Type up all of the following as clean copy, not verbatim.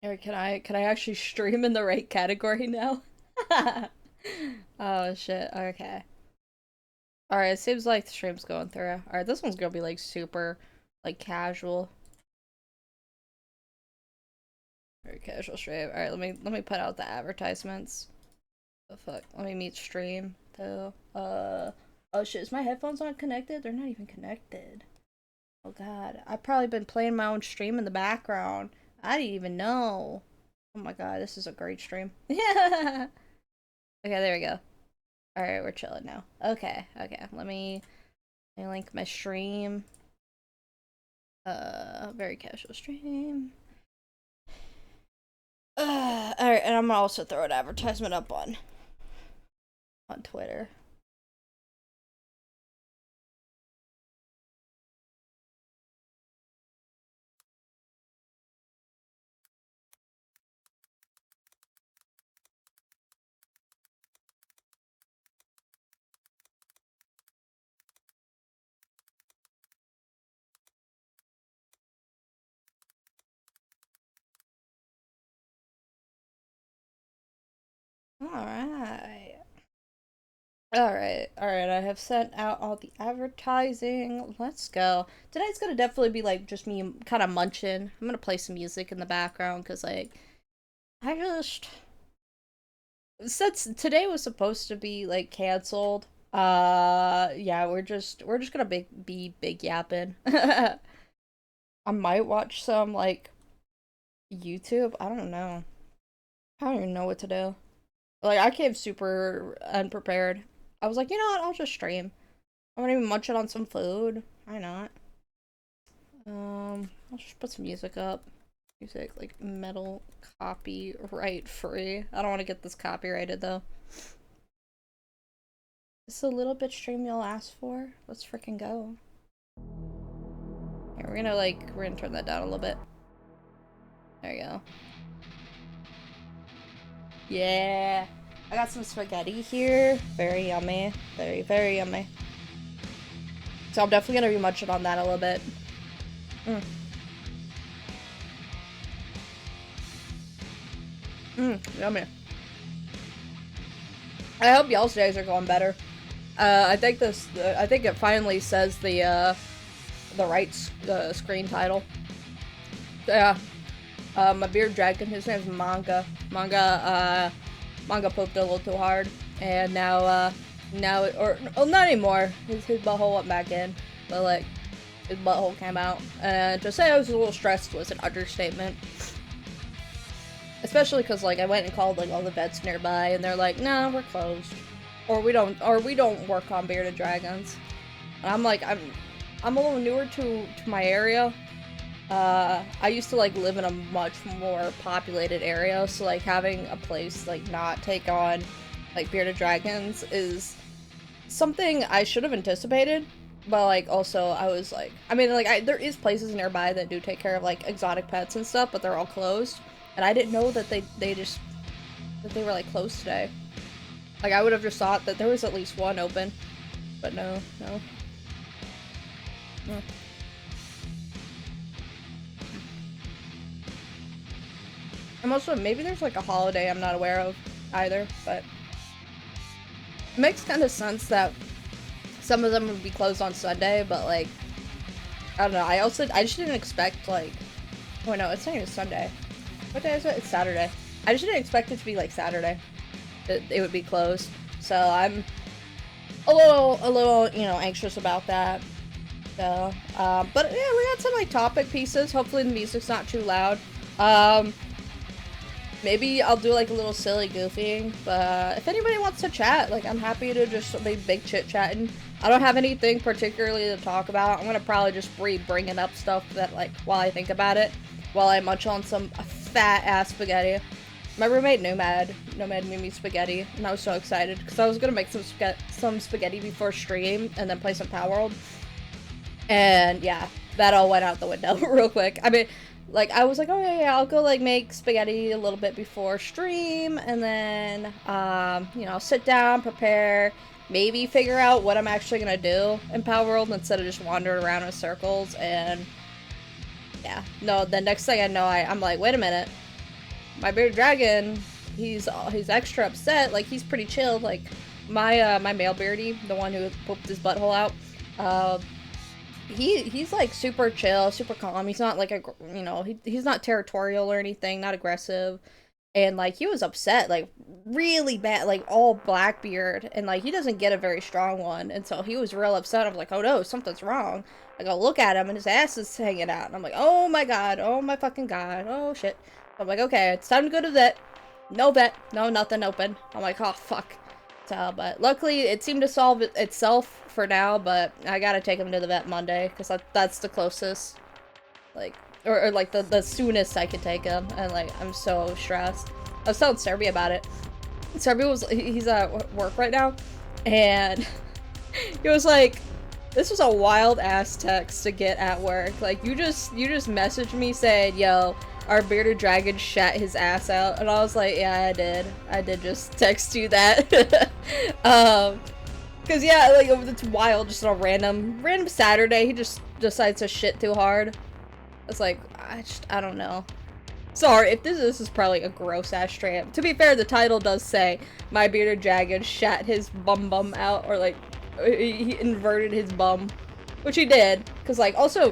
Or can I actually stream in the right category now? Oh shit. Okay. Alright, it seems like the stream's going through. Alright, this one's gonna be like super like casual. Very casual stream. Alright, let me put out the advertisements. The fuck? Let me meet stream though. Oh shit, is my headphones not connected? They're not even connected. Oh god. I've probably been playing my own stream in the background. I didn't even know. Oh my god, this is a great stream. Yeah. Okay, there we go. Alright, we're chilling now. Okay, okay. Let me link my stream. Very casual stream. Alright, and I'm gonna also throw an advertisement up on Twitter. Alright. Alright, I have sent out all the advertising. Let's go. Tonight's gonna definitely be like just me kind of munching. I'm gonna play some music in the background because like I just since today was supposed to be like canceled. Yeah, we're just gonna be big yapping. I might watch some like YouTube. I don't know. I don't even know what to do. Like I came super unprepared. I was like, you know what? I'll just stream. I'm gonna even munch it on some food. Why not? I'll just put some music up. Music like metal copyright free. I don't want to get this copyrighted though. It's a little bit stream y'all asked for. Let's freaking go. Here, we're gonna turn that down a little bit. There you go. Yeah. I got some spaghetti here. Very yummy. Very, very yummy. So I'm definitely gonna be munching on that a little bit. Mm. Yummy. I hope y'all's days are going better. I think I think it finally says the right screen title. Yeah. My beard dragon, his name's Manga. Manga pooped a little too hard, and not anymore. His butthole went back in, but like, his butthole came out. And to say I was a little stressed was an understatement. Especially because like I went and called like all the vets nearby, and they're like, "Nah, we're closed, or we don't work on bearded dragons." And I'm like, I'm a little newer to my area. I used to like live in a much more populated area, so like having a place like not take on like bearded dragons is something I should have anticipated. But like also I was like, I mean like there is places nearby that do take care of like exotic pets and stuff, but they're all closed. And I didn't know that they were like closed today. Like I would have just thought that there was at least one open, but no. No. And also, maybe there's like a holiday I'm not aware of either, but it makes kind of sense that some of them would be closed on Sunday, but like, I don't know. I just didn't expect like, oh no, it's not even Sunday. What day is it? It's Saturday. I just didn't expect it to be like Saturday. That it would be closed. So I'm a little, you know, anxious about that. So, but yeah, we got some like topic pieces. Hopefully the music's not too loud. Maybe I'll do like a little silly goofing, but if anybody wants to chat, like I'm happy to just be big chit-chatting. I don't have anything particularly to talk about. I'm gonna probably just be bringing up stuff that like while I think about it, while I munch on some fat-ass spaghetti. My roommate Nomad made me spaghetti, and I was so excited because I was gonna make some spaghetti before stream and then play some Power World. And yeah, that all went out the window real quick. I mean, like I was like, oh yeah, I'll go like make spaghetti a little bit before stream, and then you know, sit down, prepare, maybe figure out what I'm actually gonna do in Power World instead of just wandering around in circles. And yeah, no, the next thing I know, I'm like, wait a minute, my bearded dragon, he's extra upset. Like, he's pretty chilled. Like, my male beardy, the one who pooped his butthole out, he's like super chill, super calm. He's not like he's not territorial or anything, not aggressive. And like he was upset, like really bad, like all Blackbeard, and like he doesn't get a very strong one, and so he was real upset. I'm like, oh no, something's wrong. I go look at him, and his ass is hanging out, and I'm like, oh my god, oh my fucking god, oh shit. I'm like, okay, it's time to go to the vet. No vet, no nothing open. I'm like, oh fuck. So, but luckily it seemed to solve itself for now, but I gotta take him to the vet Monday, because that's the closest, like, or like the soonest I could take him, and like, I'm so stressed. I was telling Serby about it. Serby he's at work right now, and he was like, this was a wild ass text to get at work. Like, you just messaged me saying, yo, our bearded dragon shat his ass out, and I was like, yeah, I did just text you that. Cause yeah, like, it's wild, just on a random Saturday, he just decides to shit too hard. It's like, I don't know. Sorry, if this is probably a gross ass stream. To be fair, the title does say, my bearded dragon shat his bum out, or like, he inverted his bum. Which he did, because like, also,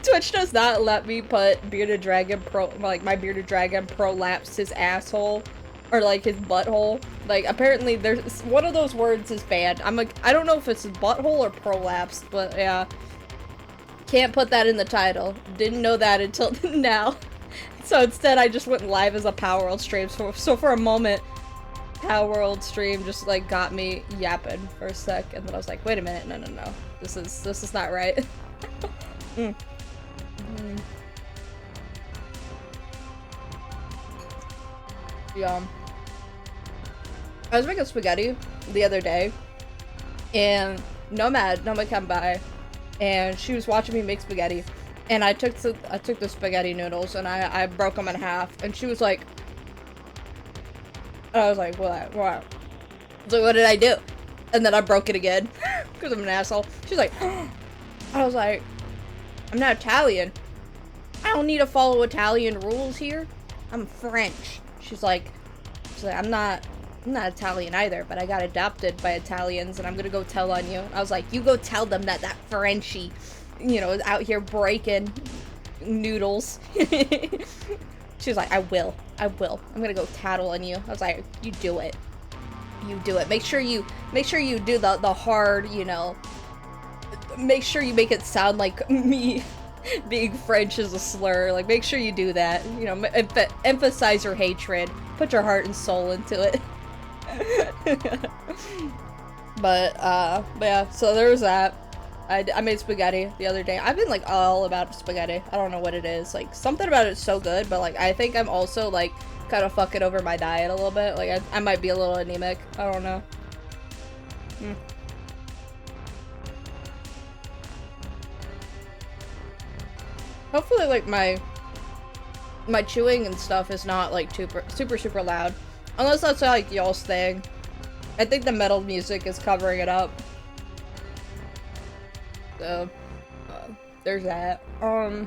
Twitch does not let me put bearded dragon my bearded dragon prolapsed his asshole, or like his butthole. Like, apparently there's, one of those words is banned. I'm like, I don't know if it's butthole or prolapsed, but yeah. Can't put that in the title. Didn't know that until now. So instead I just went live as a Power World stream, so for a moment, Power World stream just like got me yapping for a sec, and then I was like, wait a minute, no. This is not right. Yeah. I was making spaghetti the other day, and Nomad came by, and she was watching me make spaghetti, and I took the spaghetti noodles and I broke them in half, and she was like, I was like, what? So what did I do? And then I broke it again because I'm an asshole. She's like, I was like, I'm not Italian. I don't need to follow Italian rules here. I'm French. She's like, I'm not Italian either, but I got adopted by Italians, and I'm gonna go tell on you. I was like, you go tell them that Frenchie, you know, is out here breaking noodles. She was like, I will. I'm gonna go tattle on you. I was like, you do it. You do it. Make sure you do the hard, you know, make sure you make it sound like me being French is a slur. Like, make sure you do that. You know, emphasize your hatred. Put your heart and soul into it. But yeah, so there was that. I made spaghetti the other day. I've been like all about spaghetti. I don't know what it is. Like, something about it's so good, but like, I think I'm also like kind of fucking over my diet a little bit. Like, I might be a little anemic. I don't know. Hopefully, like, my chewing and stuff is not like super loud. Unless that's like y'all's thing. I think the metal music is covering it up. So, there's that. I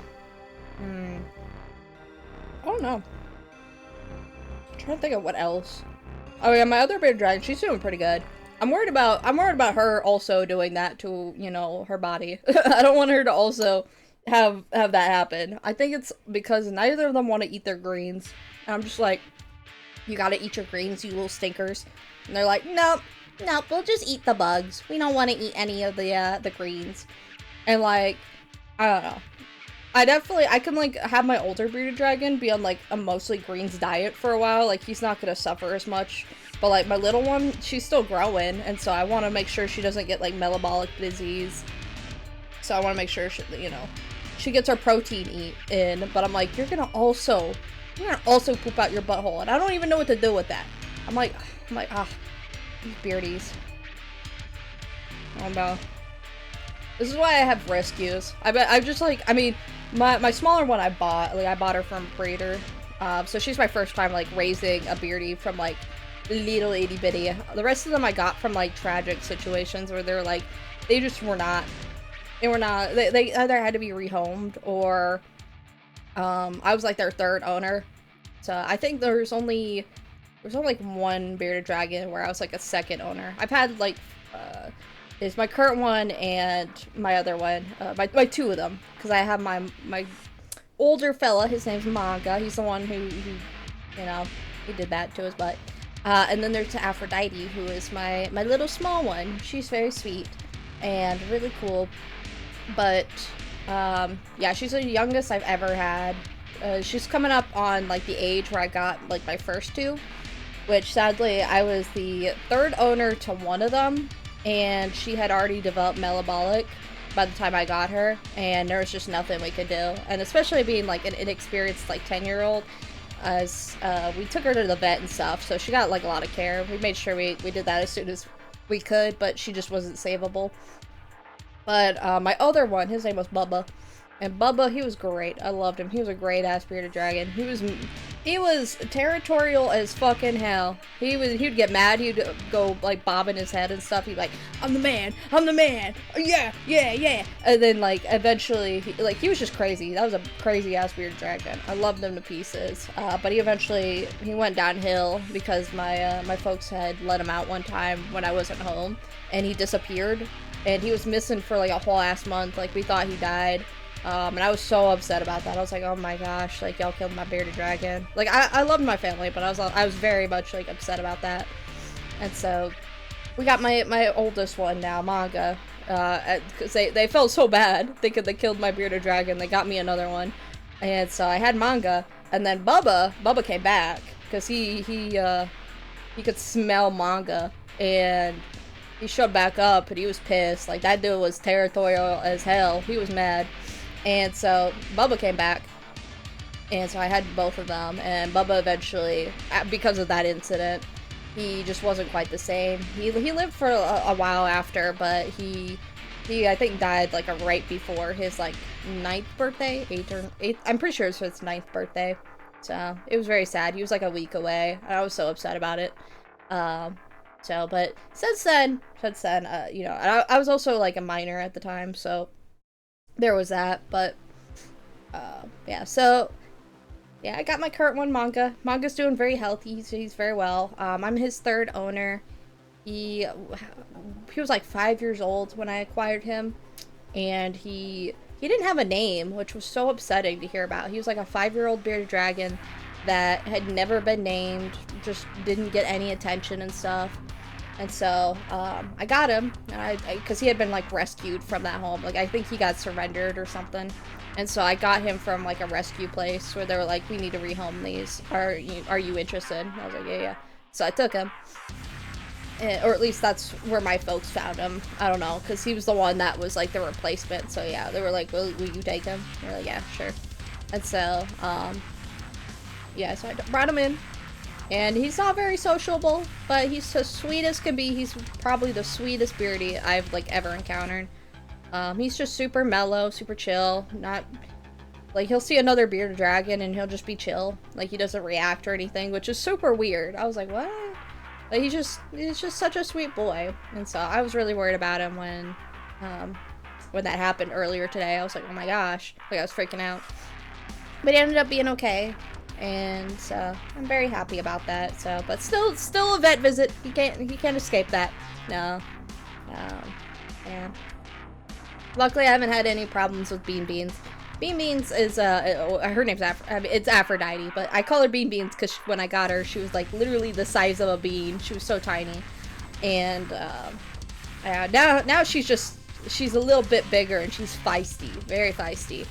don't know. I'm trying to think of what else. Oh yeah, my other bearded dragon, she's doing pretty good. I'm worried about her also doing that to, you know, her body. I don't want her to also have that happen. I think it's because neither of them want to eat their greens. And I'm just like, you gotta eat your greens, you little stinkers. And they're like, nope, we'll just eat the bugs. We don't want to eat any of the greens. And like, I don't know. I can like have my older bearded dragon be on like a mostly greens diet for a while. Like, he's not gonna suffer as much. But like my little one, she's still growing, and so I want to make sure she doesn't get like metabolic disease. So I want to make sure she, you know, she gets her protein in. But I'm like, you're gonna also poop out your butthole, and I don't even know what to do with that. I'm like, these beardies. Oh no. This is why I have rescues. I mean, my smaller one I bought her from a breeder. So she's my first time like raising a beardie from like little itty bitty. The rest of them I got from like tragic situations where they're like, they either had to be rehomed, or I was like their third owner. So I think there's only like one bearded dragon where I was like a second owner. I've had like is my current one and my other one, my two of them, because I have my older fella. His name's Manga. He's the one who you know, he did that to his butt. And then there's Aphrodite, who is my little small one. She's very sweet and really cool. But yeah, she's the youngest I've ever had. She's coming up on like the age where I got like my first two, which sadly I was the third owner to one of them, and she had already developed metabolic by the time I got her, and there was just nothing we could do. And especially being like an inexperienced like 10-year-old, as we took her to the vet and stuff, so she got like a lot of care. We made sure we did that as soon as we could, but she just wasn't savable. But my other one, his name was Bubba. And Bubba, he was great. I loved him. He was a great ass bearded dragon. He was territorial as fucking hell. He'd get mad. He'd go like bobbing his head and stuff. He'd be like, I'm the man. Yeah, yeah, yeah. And then like eventually, he was just crazy. That was a crazy ass bearded dragon. I loved him to pieces. But he went downhill because my folks had let him out one time when I wasn't home, and he disappeared. And he was missing for like a whole ass month. Like we thought he died. And I was so upset about that. I was like, oh my gosh, like y'all killed my bearded dragon. Like I loved my family, but I was very much like upset about that. And so we got my oldest one now, Manga, because they felt so bad thinking they killed my bearded dragon. They got me another one, and so I had Manga, and then Bubba came back because he could smell Manga, and he showed back up, and he was pissed. Like that dude was territorial as hell. He was mad. And so Bubba came back, and so I had both of them, and Bubba eventually, because of that incident, he just wasn't quite the same. He lived for a while after, but he I think died like right before his like 9th birthday, 8th, I'm pretty sure it was his 9th birthday. So it was very sad. He was like a week away, and I was so upset about it. So, but since then, you know, and I was also like a minor at the time, so there was that. But yeah, so yeah, I got my current one, Manga. Manga's doing very healthy. He's very well. I'm his third owner. He was like 5 years old when I acquired him, and he didn't have a name, which was so upsetting to hear about. He was like a 5-year-old bearded dragon that had never been named, just didn't get any attention and stuff. And so I got him, because he had been like rescued from that home. Like I think he got surrendered or something. And so I got him from like a rescue place where they were like, we need to rehome these. Are you interested? And I was like, yeah. So I took him. Or at least that's where my folks found him. I don't know, because he was the one that was like the replacement. So yeah, they were like, will you take him? And we're like, yeah, sure. And so, yeah, so I brought him in. And he's not very sociable, but he's as sweet as can be. He's probably the sweetest beardy I've like ever encountered. He's just super mellow, super chill. Not like he'll see another bearded dragon and he'll just be chill. Like he doesn't react or anything, which is super weird. I was like, what? But he's just such a sweet boy. And so I was really worried about him when that happened earlier today. I was like, oh my gosh, like I was freaking out. But he ended up being okay. And so I'm very happy about that. So, but still a vet visit. He can't escape that. No. Yeah. Luckily, I haven't had any problems with Bean Beans. Bean Beans is her name's it's Aphrodite, but I call her Bean Beans because when I got her, she was like literally the size of a bean. She was so tiny, and now she's a little bit bigger and she's feisty, very feisty.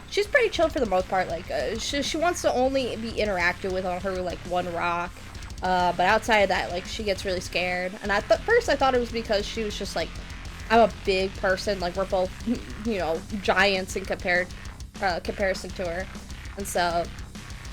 She's pretty chill for the most part. Like she wants to only be interacted with on her like one rock, but outside of that, like she gets really scared. And at first I thought it was because she was just like, I'm a big person, like we're both, you know, giants in comparison to her, and so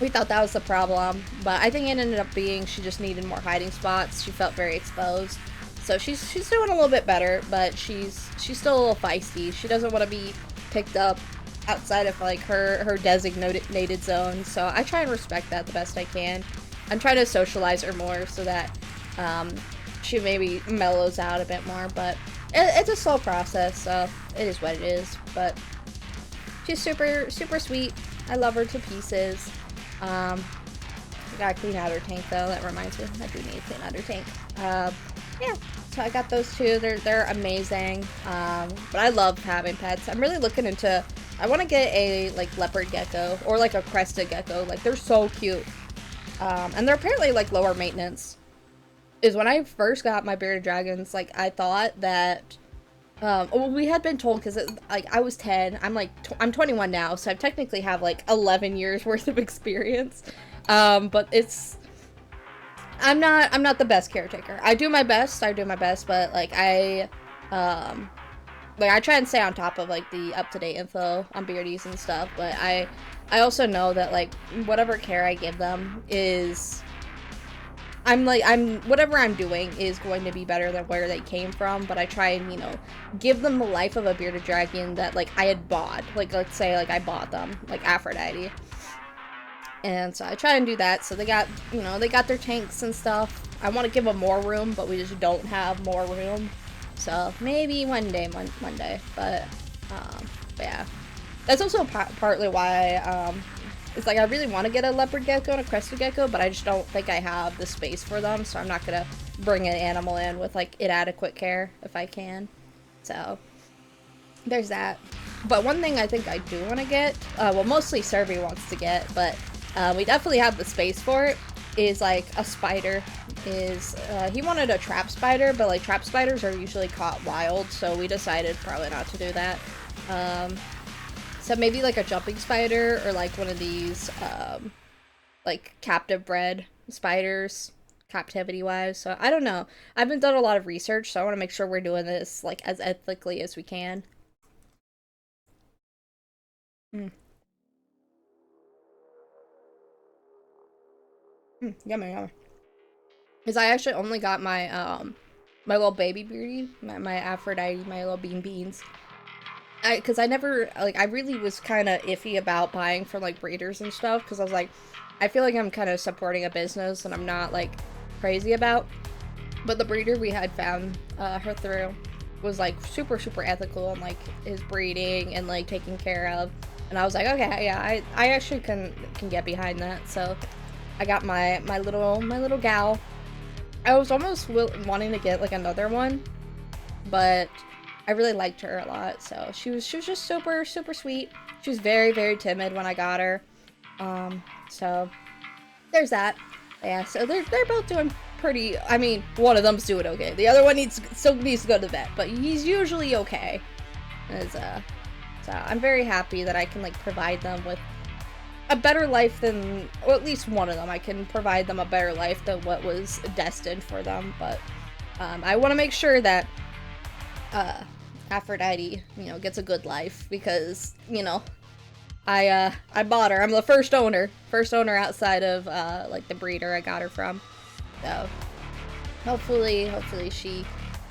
we thought that was the problem. But I think it ended up being she just needed more hiding spots. She felt very exposed, so she's doing a little bit better, but she's still a little feisty. She doesn't want to be picked up outside of like her designated zone. So I try and respect that the best I can. I'm trying to socialize her more so that she maybe mellows out a bit more, but it's a slow process, so it is what it is. But she's super, super sweet. I love her to pieces. I gotta clean out her tank though, that reminds me. I do need to clean out her tank. Yeah, so I got those two. They're amazing. But I love having pets. I'm really looking into, I want to get a like leopard gecko or like a crested gecko. Like they're so cute. And they're apparently like lower maintenance. Is when I first got my bearded dragons, like I thought that well, we had been told, because like I was 10, I'm 21 now, so I technically have like 11 years worth of experience. But I'm not the best caretaker. I do my best, but like I try and stay on top of like the up-to-date info on beardies and stuff, but I also know that like whatever care I give them is, whatever I'm doing is going to be better than where they came from, but I try and, you know, give them the life of a bearded dragon that, like, I had bought. Like, let's say, like, I bought them, like, Aphrodite. And so I try and do that, so they got, you know, they got their tanks and stuff. I want to give them more room, but we just don't have more room. So, maybe one day, but yeah. That's also partly why, it's like I really want to get a leopard gecko and a crested gecko, but I just don't think I have the space for them, so I'm not gonna bring an animal in with like inadequate care if I can. So there's that. But one thing I think I do want to get, well, mostly Serby wants to get, but we definitely have the space for it, is like a spider. He wanted a trap spider, but like trap spiders are usually caught wild, so we decided probably not to do that. So maybe like a jumping spider, or like one of these, like captive bred spiders, captivity-wise. So I don't know. I haven't done a lot of research, so I want to make sure we're doing this like as ethically as we can. Yummy, yummy. Because I actually only got my, my little baby beardie, my Aphrodite, my little beans. Because I never, like, I really was kind of iffy about buying from, like, breeders and stuff, because I was like, I feel like I'm kind of supporting a business and I'm not, like, crazy about. But the breeder we had found her through was, like, super, super ethical and, like, his breeding and, like, taking care of. And I was like, okay, yeah, I actually can get behind that. So I got my little gal. I was almost wanting to get, like, another one, but I really liked her a lot, so she was just super, super sweet. She was very, very timid when I got her. So there's that. Yeah, so they're both doing pretty, I mean, one of them's doing okay. The other one still needs to go to the vet, but he's usually okay. So I'm very happy that I can, like, provide them with a better life than, or at least one of them. I can provide them a better life than what was destined for them, but I want to make sure that Aphrodite, you know, gets a good life, because, you know, I bought her. I'm the first owner outside of, like, the breeder I got her from. So, hopefully she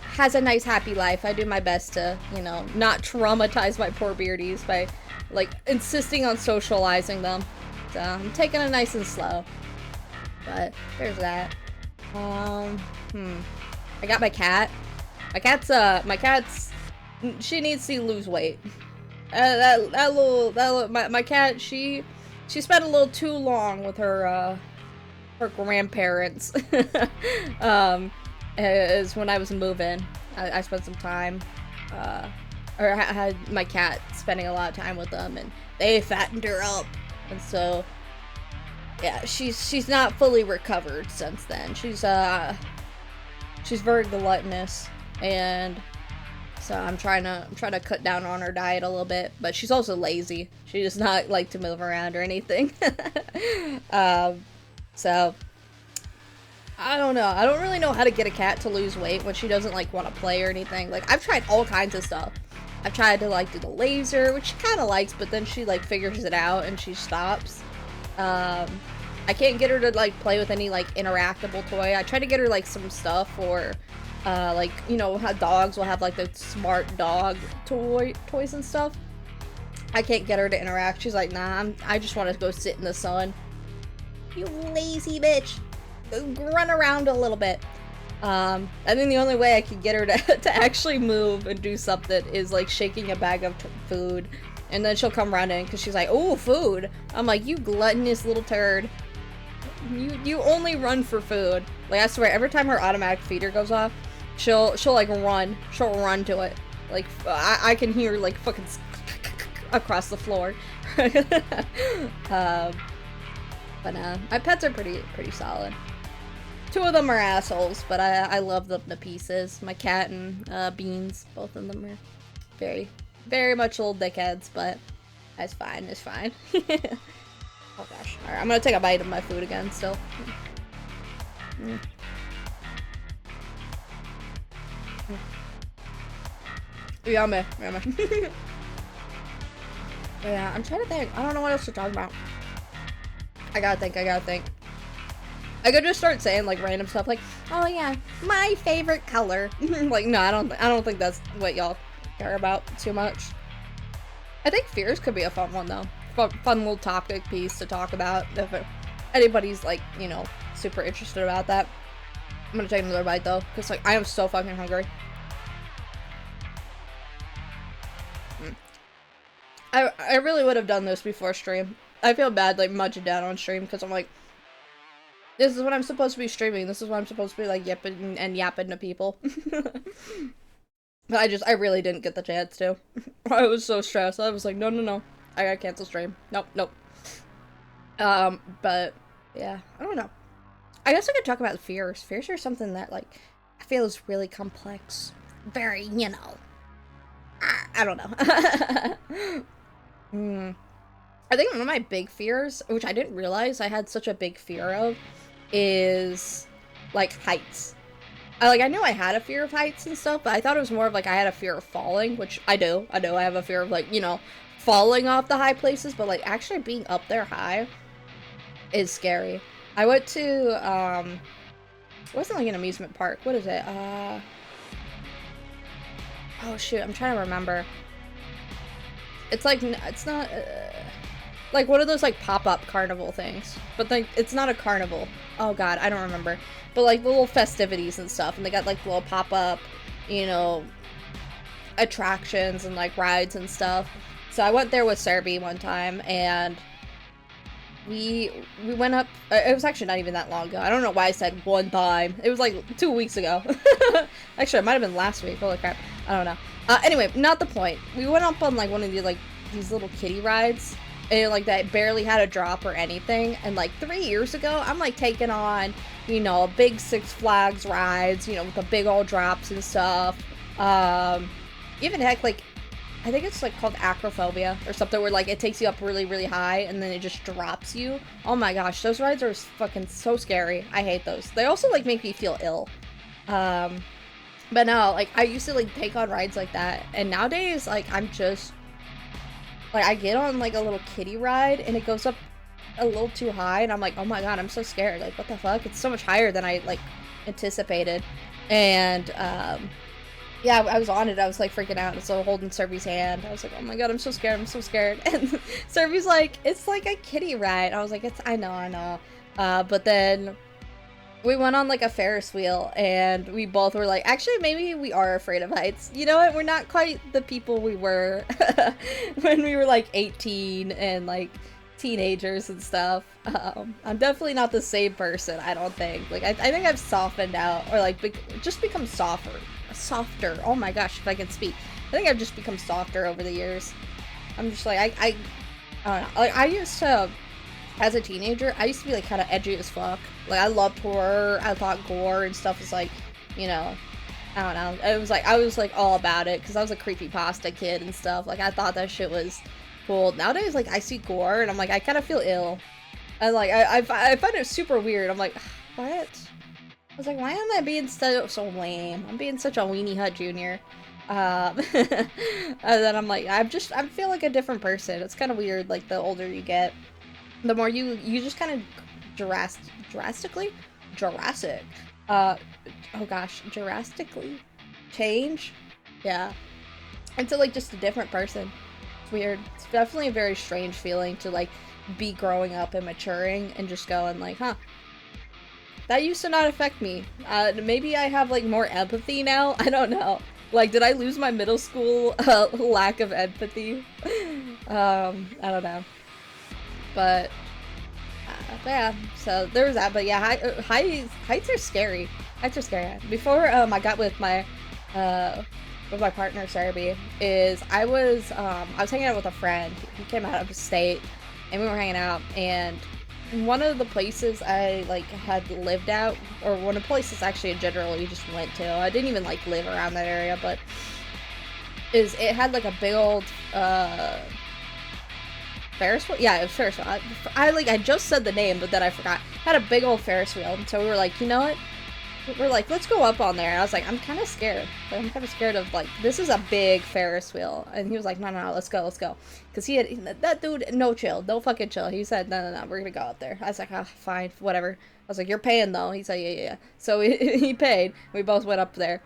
has a nice, happy life. I do my best to, you know, not traumatize my poor beardies by, like, insisting on socializing them. So, I'm taking it nice and slow. But, there's that. I got my cat. My cat's, she needs to lose weight. My cat, she spent a little too long with her grandparents. Is when I was moving. I spent some time, or I had my cat spending a lot of time with them, and they fattened her up, and so, yeah, she's not fully recovered since then. She's very gluttonous, and so I'm trying to cut down on her diet a little bit, but she's also lazy. She does not like to move around or anything. So I don't know. I don't really know how to get a cat to lose weight when she doesn't, like, want to play or anything. Like, I've tried all kinds of stuff. I've tried to, like, do the laser, which she kind of likes, but then she, like, figures it out and she stops. I can't get her to, like, play with any, like, interactable toy. I try to get her, like, some stuff for, like, you know, how dogs will have, like, the smart dog toys and stuff. I can't get her to interact. She's like, nah, I just want to go sit in the sun. You lazy bitch. Run around a little bit. I think the only way I could get her to actually move and do something is, like, shaking a bag of food And then she'll come running because she's like, oh, food. I'm like, you gluttonous little turd. You only run for food. Like, I swear, every time her automatic feeder goes off, she'll like run. She'll run to it. Like, I can hear like fucking across the floor. But my pets are pretty solid. 2 of them are assholes, but I love them to pieces. My cat and Beans, both of them are very much little dickheads, but it's fine. It's fine. Oh gosh. Alright, I'm gonna take a bite of my food again still. Yummy. Yeah, I'm trying to think. I don't know what else to talk about. I gotta think. I could just start saying like random stuff like, oh yeah, my favorite color. Like, no, I don't think that's what y'all care about too much. I think fears could be a fun one though. Fun little topic piece to talk about if anybody's like, you know, super interested about that. I'm gonna take another bite though, because like I am so fucking hungry. I really would have done this before stream. I feel bad like munching down on stream because I'm like, this is what I'm supposed to be streaming. This is what I'm supposed to be like yipping and yapping to people. But I really didn't get the chance to. I was so stressed. I was like, no. I gotta cancel stream. Nope. But yeah, I don't know. I guess I could talk about fears. Fears are something that like I feel is really complex. Very, you know. I don't know. I think one of my big fears, which I didn't realize I had such a big fear of, is like heights. I knew I had a fear of heights and stuff, but I thought it was more of like I had a fear of falling, which I do. I have a fear of like, you know, falling off the high places, but like actually being up there high is scary. I went to it wasn't like an amusement park. What is it? Oh shoot, I'm trying to remember. It's like, it's not like one of those like pop-up carnival things, but like it's not a carnival. Oh god, I don't remember. But like the little festivities and stuff, and they got like little pop-up, you know, attractions and like rides and stuff. So I went there with Serby one time, and we went up. It was actually not even that long ago. I don't know why I said one time. It was like 2 weeks ago. Actually, it might have been last week. Holy crap. I don't know. Anyway, not the point. We went up on like one of the like these little kiddie rides, and like that barely had a drop or anything. And like 3 years ago, I'm like taking on, you know, big Six Flags rides, you know, with the big old drops and stuff. Even heck, like I think it's like called acrophobia or something, where like it takes you up really, really high and then it just drops you. Oh my gosh, those rides are fucking so scary. I hate those. They also like make me feel ill. But no, like I used to like take on rides like that, and nowadays like I'm just like I get on like a little kiddie ride and it goes up a little too high, and I'm like, oh my god, I'm so scared. Like what the fuck? It's so much higher than I like anticipated. And yeah, I was on it. I was like freaking out. And so holding Serby's hand, I was like, oh my god, I'm so scared. I'm so scared. And Serby's like, it's like a kiddie ride. I was like, I know. But then we went on like a Ferris wheel, and we both were like, actually, maybe we are afraid of heights. You know what? We're not quite the people we were when we were like 18 and like teenagers and stuff. I'm definitely not the same person, I don't think. Like, I think I've softened out, or like just become softer. Oh my gosh, if I can speak. I think I've just become softer over the years. I'm just like, I don't know. Like, I used to, as a teenager, I used to be like kind of edgy as fuck. Like I loved horror. I thought gore and stuff was like, you know, I don't know. It was like I was like all about it because I was a creepypasta kid and stuff. Like I thought that shit was cool. Nowadays, like I see gore and I'm like I kind of feel ill. And like I find it super weird. I'm like, what? I was like, why am I being so lame? I'm being such a weenie hut junior. And then I'm like, I feel like a different person. It's kind of weird. Like the older you get, the more you just kind of drastically change. Yeah, into like just a different person. It's weird. It's definitely a very strange feeling to like be growing up and maturing and just going like, huh, that used to not affect me. Maybe I have like more empathy now. I don't know. Like, did I lose my middle school lack of empathy? I don't know. But yeah, so there was that. But yeah, heights are scary. Heights are scary. Before I got with my partner Serby, I was hanging out with a friend. He came out of state, and we were hanging out. And one of the places I like had lived out, or one of the places actually in general you just went to. I didn't even like live around that area, but it had like a big old Ferris wheel? Yeah, it was Ferris wheel. I just said the name, but then I forgot. It had a big old Ferris wheel, and so we were like, you know what? We're like, let's go up on there. And I was like, I'm kind of scared. I'm kind of scared of, like, this is a big Ferris wheel. And he was like, no, let's go. Because that dude, no chill, no fucking chill. He said, no, we're gonna go up there. I was like, oh, fine, whatever. I was like, you're paying though. He said, yeah. So he paid. We both went up there.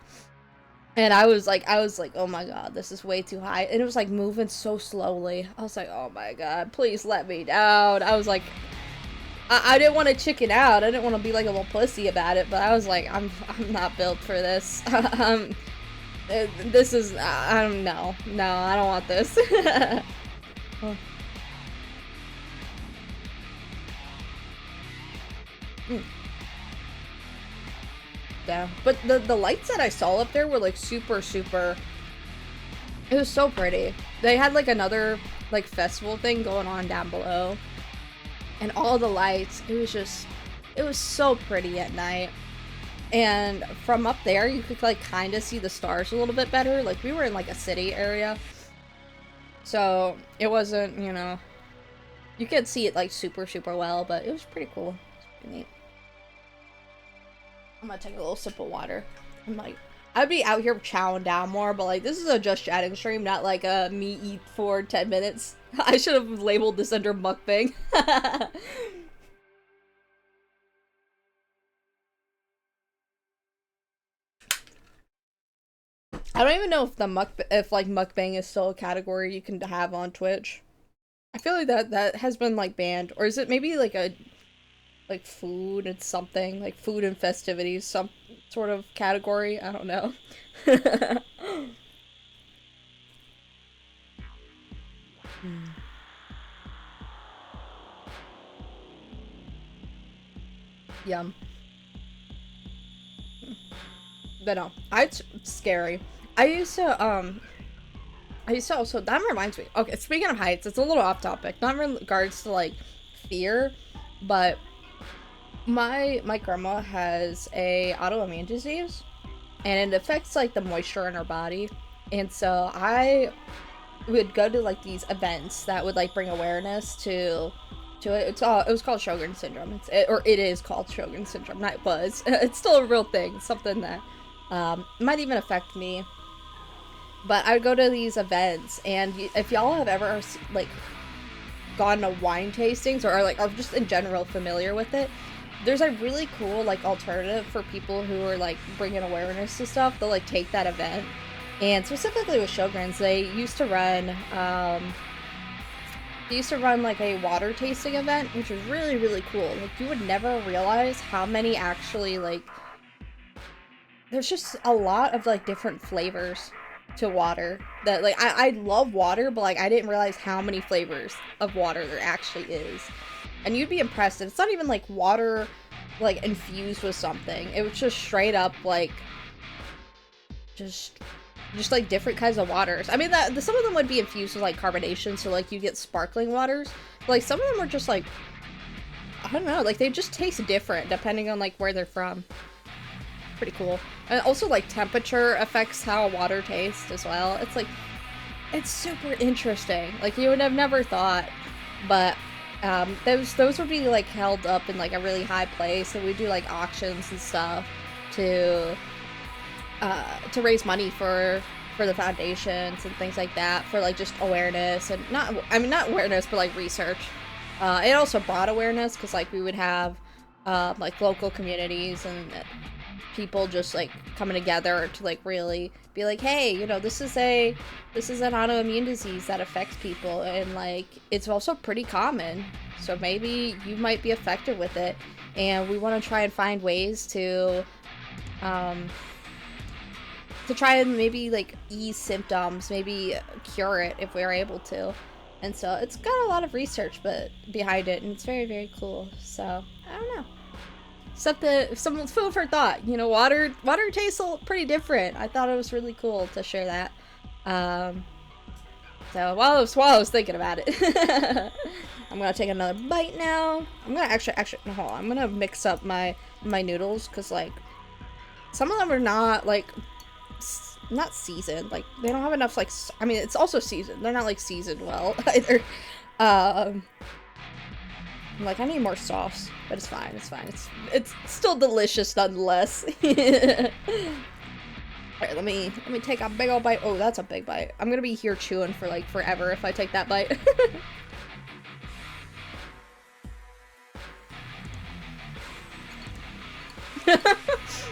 And I was like, oh my god, this is way too high. And it was like moving so slowly. I was like, oh my god, please let me down. I was like, I didn't want to chicken out. I didn't want to be like a little pussy about it, but I was like, I'm not built for this. This is, I don't know. No, I don't want this. Oh. Yeah, but the lights that I saw up there were like super, it was so pretty. They had like another like festival thing going on down below. And all the lights, it was so pretty at night. And from up there, you could like kind of see the stars a little bit better. Like we were in like a city area. So it wasn't, you know, you could see it like super well, but it was pretty cool. It was pretty neat. I'm gonna take a little sip of water. I'm like, I'd be out here chowing down more, but like this is a just chatting stream, not like a me eat for 10 minutes. I should have labeled this under mukbang. I don't even know if mukbang is still a category you can have on Twitch. I feel like that has been like banned, or is it maybe like a food and something, like food and festivities, some sort of category? I don't know. Yum. But no, it's scary. I used to also, that reminds me, okay, speaking of heights, it's a little off topic, not in regards to like fear, but my grandma has a autoimmune disease, and it affects like the moisture in her body, and so I would go to like these events that would like bring awareness to it. It was called Sjogren's syndrome. It is called Sjogren's syndrome. Not was. It's still a real thing. Something that might even affect me. But I would go to these events, and if y'all have ever like gone to wine tastings or like are just in general familiar with it, there's a really cool like alternative for people who are like bringing awareness to stuff. They'll like take that event, and specifically with Sjogren's, they used to run like a water tasting event, which was really cool. Like you would never realize how many actually like there's just a lot of like different flavors to water that like I love water, but like I didn't realize how many flavors of water there actually is. And you'd be impressed. It's not even like water like infused with something. It was just straight up like just like different kinds of waters. I mean, some of them would be infused with like carbonation, so like you get sparkling waters. But, like some of them are just like, I don't know, like they just taste different depending on like where they're from. Pretty cool. And also like temperature affects how water tastes as well. It's like, it's super interesting. Like you would have never thought, but those would be like held up in like a really high place, and we do like auctions and stuff to raise money for the foundations and things like that, for like just awareness, and not awareness, but like research. It also brought awareness because like we would have like local communities and people just like coming together to like really be like, hey, you know, this is an autoimmune disease that affects people, and like it's also pretty common, so maybe you might be affected with it, and we want to try and find ways to try and maybe like ease symptoms, maybe cure it if we're able to. And so it's got a lot of research but behind it, and it's very, very cool. So I don't know. Something, some food for thought. You know, water tastes pretty different. I thought it was really cool to share that. Um, so while I was thinking about it, I'm gonna take another bite now. I'm gonna actually no, hold on. I'm gonna mix up my noodles because like some of them are not like not seasoned. Like they don't have enough like I mean it's also seasoned. They're not like seasoned well either. I'm like I need more sauce, but it's fine. It's fine. It's still delicious nonetheless. Alright, let me take a big old bite. Oh, that's a big bite. I'm gonna be here chewing for like forever if I take that bite.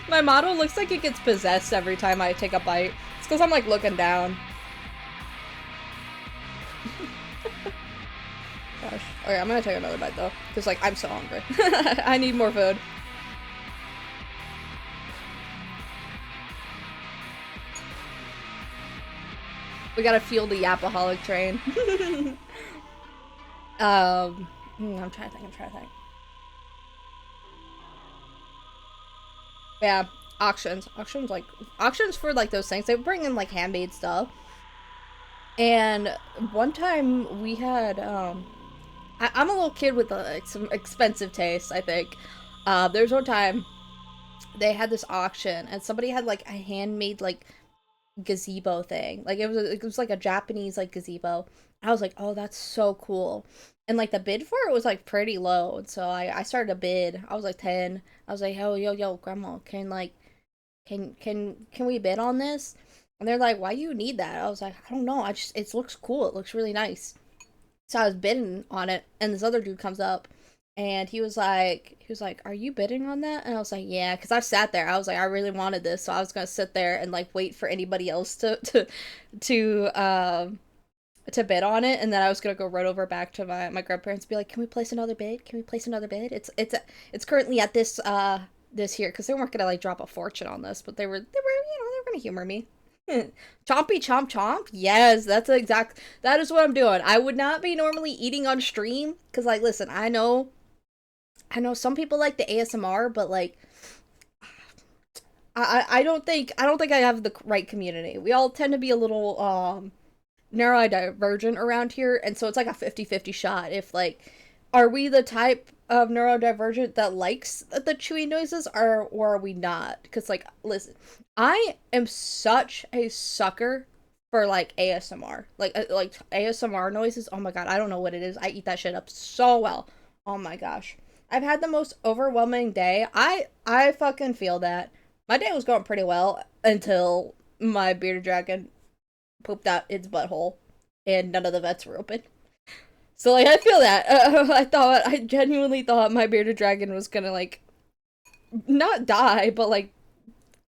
My model looks like it gets possessed every time I take a bite. It's because I'm like looking down. Gosh. Okay, I'm gonna take another bite though. Because like I'm so hungry. I need more food. We gotta fuel the yapaholic train. I'm trying to think. Yeah, auctions. Auctions for like those things. They bring in like handmade stuff. And one time we had, I'm a little kid with like some expensive taste, I think. There's one time they had this auction and somebody had like a handmade like gazebo thing. Like it was like a Japanese like gazebo. I was like, oh, that's so cool. And like the bid for it was like pretty low. And so I started a bid. I was like 10. I was like, yo, grandma, can like can we bid on this? And they're like, why do you need that? I was like, I don't know. It looks cool. It looks really nice. So I was bidding on it, and this other dude comes up, and he was like, are you bidding on that? And I was like, yeah, because I sat there. I was like, I really wanted this, so I was gonna sit there and like wait for anybody else to bid on it, and then I was gonna go right over back to my grandparents and be like, can we place another bid? Can we place another bid? It's currently at this here because they weren't gonna like drop a fortune on this, but they were they were gonna humor me. Chompy chomp chomp. Yes, that is what I'm doing. I would not be normally eating on stream because like listen, I know some people like the ASMR, but like I don't think I have the right community. We all tend to be a little neurodivergent around here, and so it's like a 50-50 shot if like are we the type of neurodivergent that likes the chewy noises or are we not? Because like listen, I am such a sucker for like ASMR, like ASMR noises. Oh my god, I don't know what it is. I eat that shit up so well. Oh my gosh, I've had the most overwhelming day. I fucking feel that. My day was going pretty well until my bearded dragon pooped out its butthole, and none of the vets were open. So like I feel that. I genuinely thought my bearded dragon was gonna like not die, but like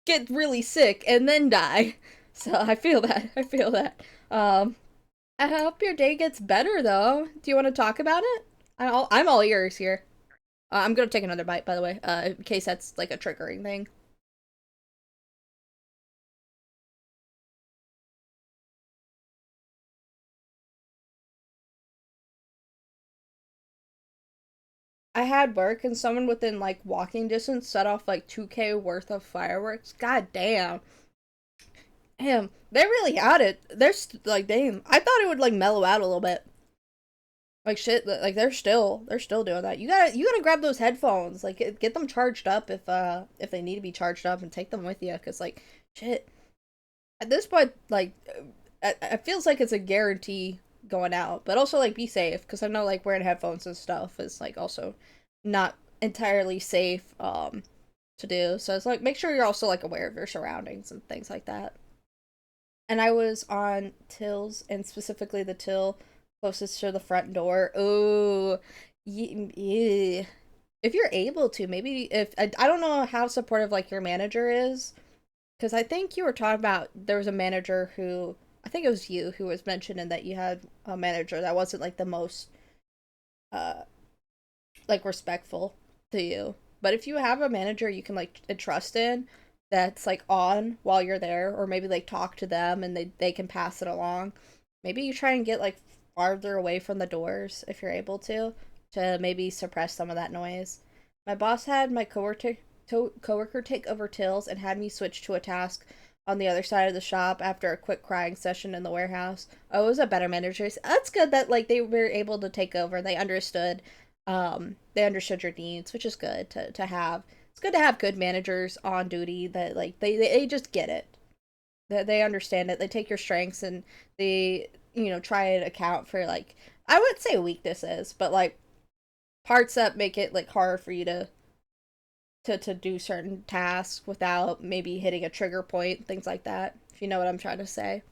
get really sick and then die. So I feel that. I feel that. I hope your day gets better though. Do you want to talk about it? I'm all ears here. I'm gonna take another bite, by the way, in case that's like a triggering thing. I had work and someone within like walking distance set off like 2K worth of fireworks. God damn. Damn. They really had it. Like damn. I thought it would like mellow out a little bit. Like shit, like they're still doing that. You gotta grab those headphones. Like get them charged up if they need to be charged up and take them with you cuz like shit. At this point like it feels like it's a guarantee going out, but also like be safe because I know like wearing headphones and stuff is like also not entirely safe to do. So it's like make sure you're also like aware of your surroundings and things like that. And I was on tills and specifically the till closest to the front door. Oh, yeah. If you're able to, maybe if I don't know how supportive like your manager is, because I think you were talking about there was a manager who I think it was you who was mentioning that you had a manager that wasn't like the most uh like respectful to you. But if you have a manager you can like trust in that's like on while you're there, or maybe like talk to them and they can pass it along. Maybe you try and get like farther away from the doors if you're able to maybe suppress some of that noise. My boss had my coworker take over tills and had me switch to a task on the other side of the shop after a quick crying session in the warehouse. Oh, it was a better manager. So that's good that like they were able to take over and they understood your needs, which is good to have. It's good to have good managers on duty that like they just get it. That they understand it. They take your strengths and they, try and account for like I wouldn't say weaknesses, but like parts that make it like hard for you to do certain tasks without maybe hitting a trigger point, things like that. If you know what I'm trying to say.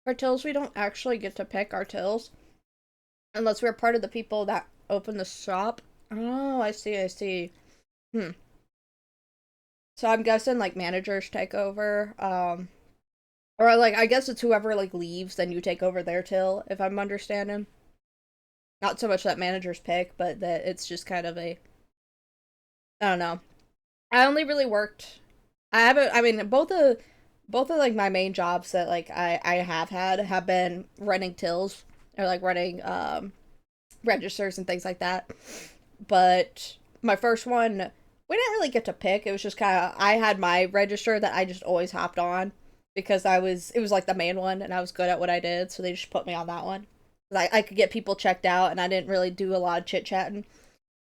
Our tills, we don't actually get to pick our tills unless we're part of the people that open the shop. Oh, I see, I see. Hmm. So I'm guessing like managers take over, or like I guess it's whoever like leaves, then you take over their till, if I'm understanding. Not so much that managers pick, but that it's just kind of a I don't know. I only really worked. I haven't. I mean, both of like my main jobs that like I have had have been running tills or like running registers and things like that. But my first one, we didn't really get to pick. It was just kind of I had my register that I just always hopped on because it was like the main one and I was good at what I did, so they just put me on that one. Like I could get people checked out and I didn't really do a lot of chit chatting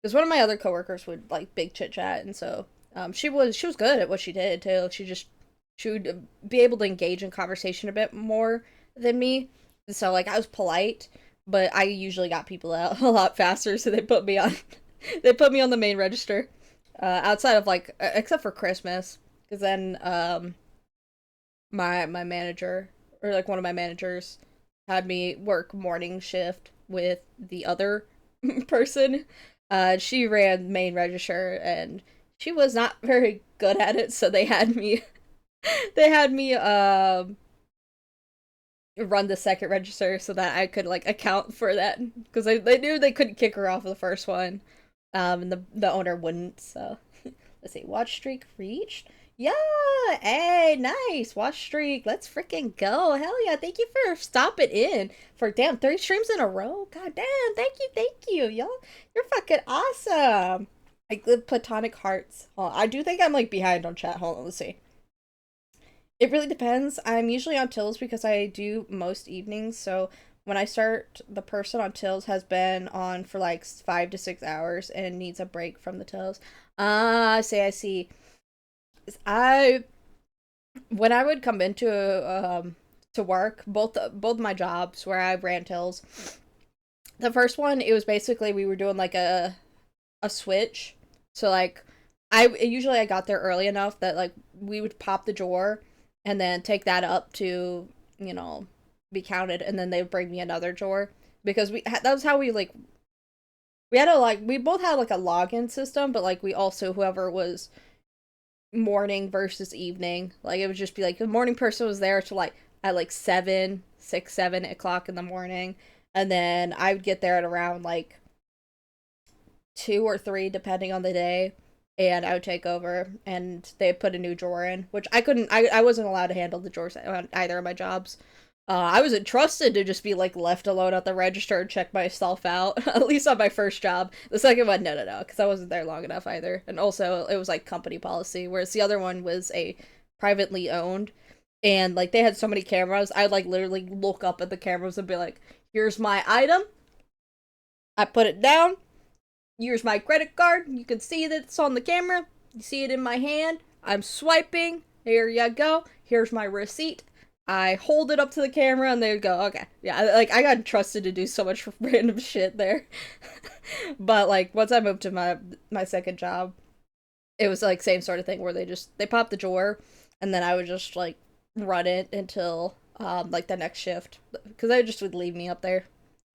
because one of my other coworkers would like big chit chat, and so she was good at what she did too. She would be able to engage in conversation a bit more than me. And so like I was polite, but I usually got people out a lot faster, so they put me on they put me on the main register. Outside of like except for Christmas, because then my manager or like one of my managers had me work morning shift with the other person. She ran main register and she was not very good at it, so they had me run the second register so that I could like account for that because they knew they couldn't kick her off of the first one, and the owner wouldn't. So let's see, watch streak reached. Yeah, hey, nice watch streak. Let's freaking go! Hell yeah! Thank you for stopping in for damn 3 streams in a row. God damn! Thank you, y'all. You're fucking awesome. Like the platonic hearts. Hold on. I do think I'm like behind on chat. Hold on, let's see. It really depends. I'm usually on tills because I do most evenings. So when I start, the person on tills has been on for like 5 to 6 hours and needs a break from the tills. Ah, I see. I when I would come into to work, both my jobs where I ran tills. The first one, it was basically we were doing like a switch. So like I got there early enough that like we would pop the drawer and then take that up to, be counted, and then they would bring me another drawer because that was how we like we had a like we both had like a login system, but like we also whoever was morning versus evening, like it would just be like the morning person was there to like at like 7 o'clock in the morning, and then I would get there at around like 2 or 3 depending on the day, and I would take over and they put a new drawer in, which I couldn't I wasn't allowed to handle the drawers on either of my jobs. I was entrusted to just be like left alone at the register and check myself out, at least on my first job. The second one, no, because I wasn't there long enough either. And also, it was like company policy, whereas the other one was a privately owned. And like they had so many cameras, I'd like literally look up at the cameras and be like, here's my item. I put it down. Here's my credit card. You can see that it's on the camera. You see it in my hand. I'm swiping. Here you go. Here's my receipt. I hold it up to the camera and they go, okay. Yeah, like I got trusted to do so much random shit there. But like once I moved to my second job, it was like same sort of thing where they popped the drawer and then I would just like run it until like the next shift because they just would leave me up there.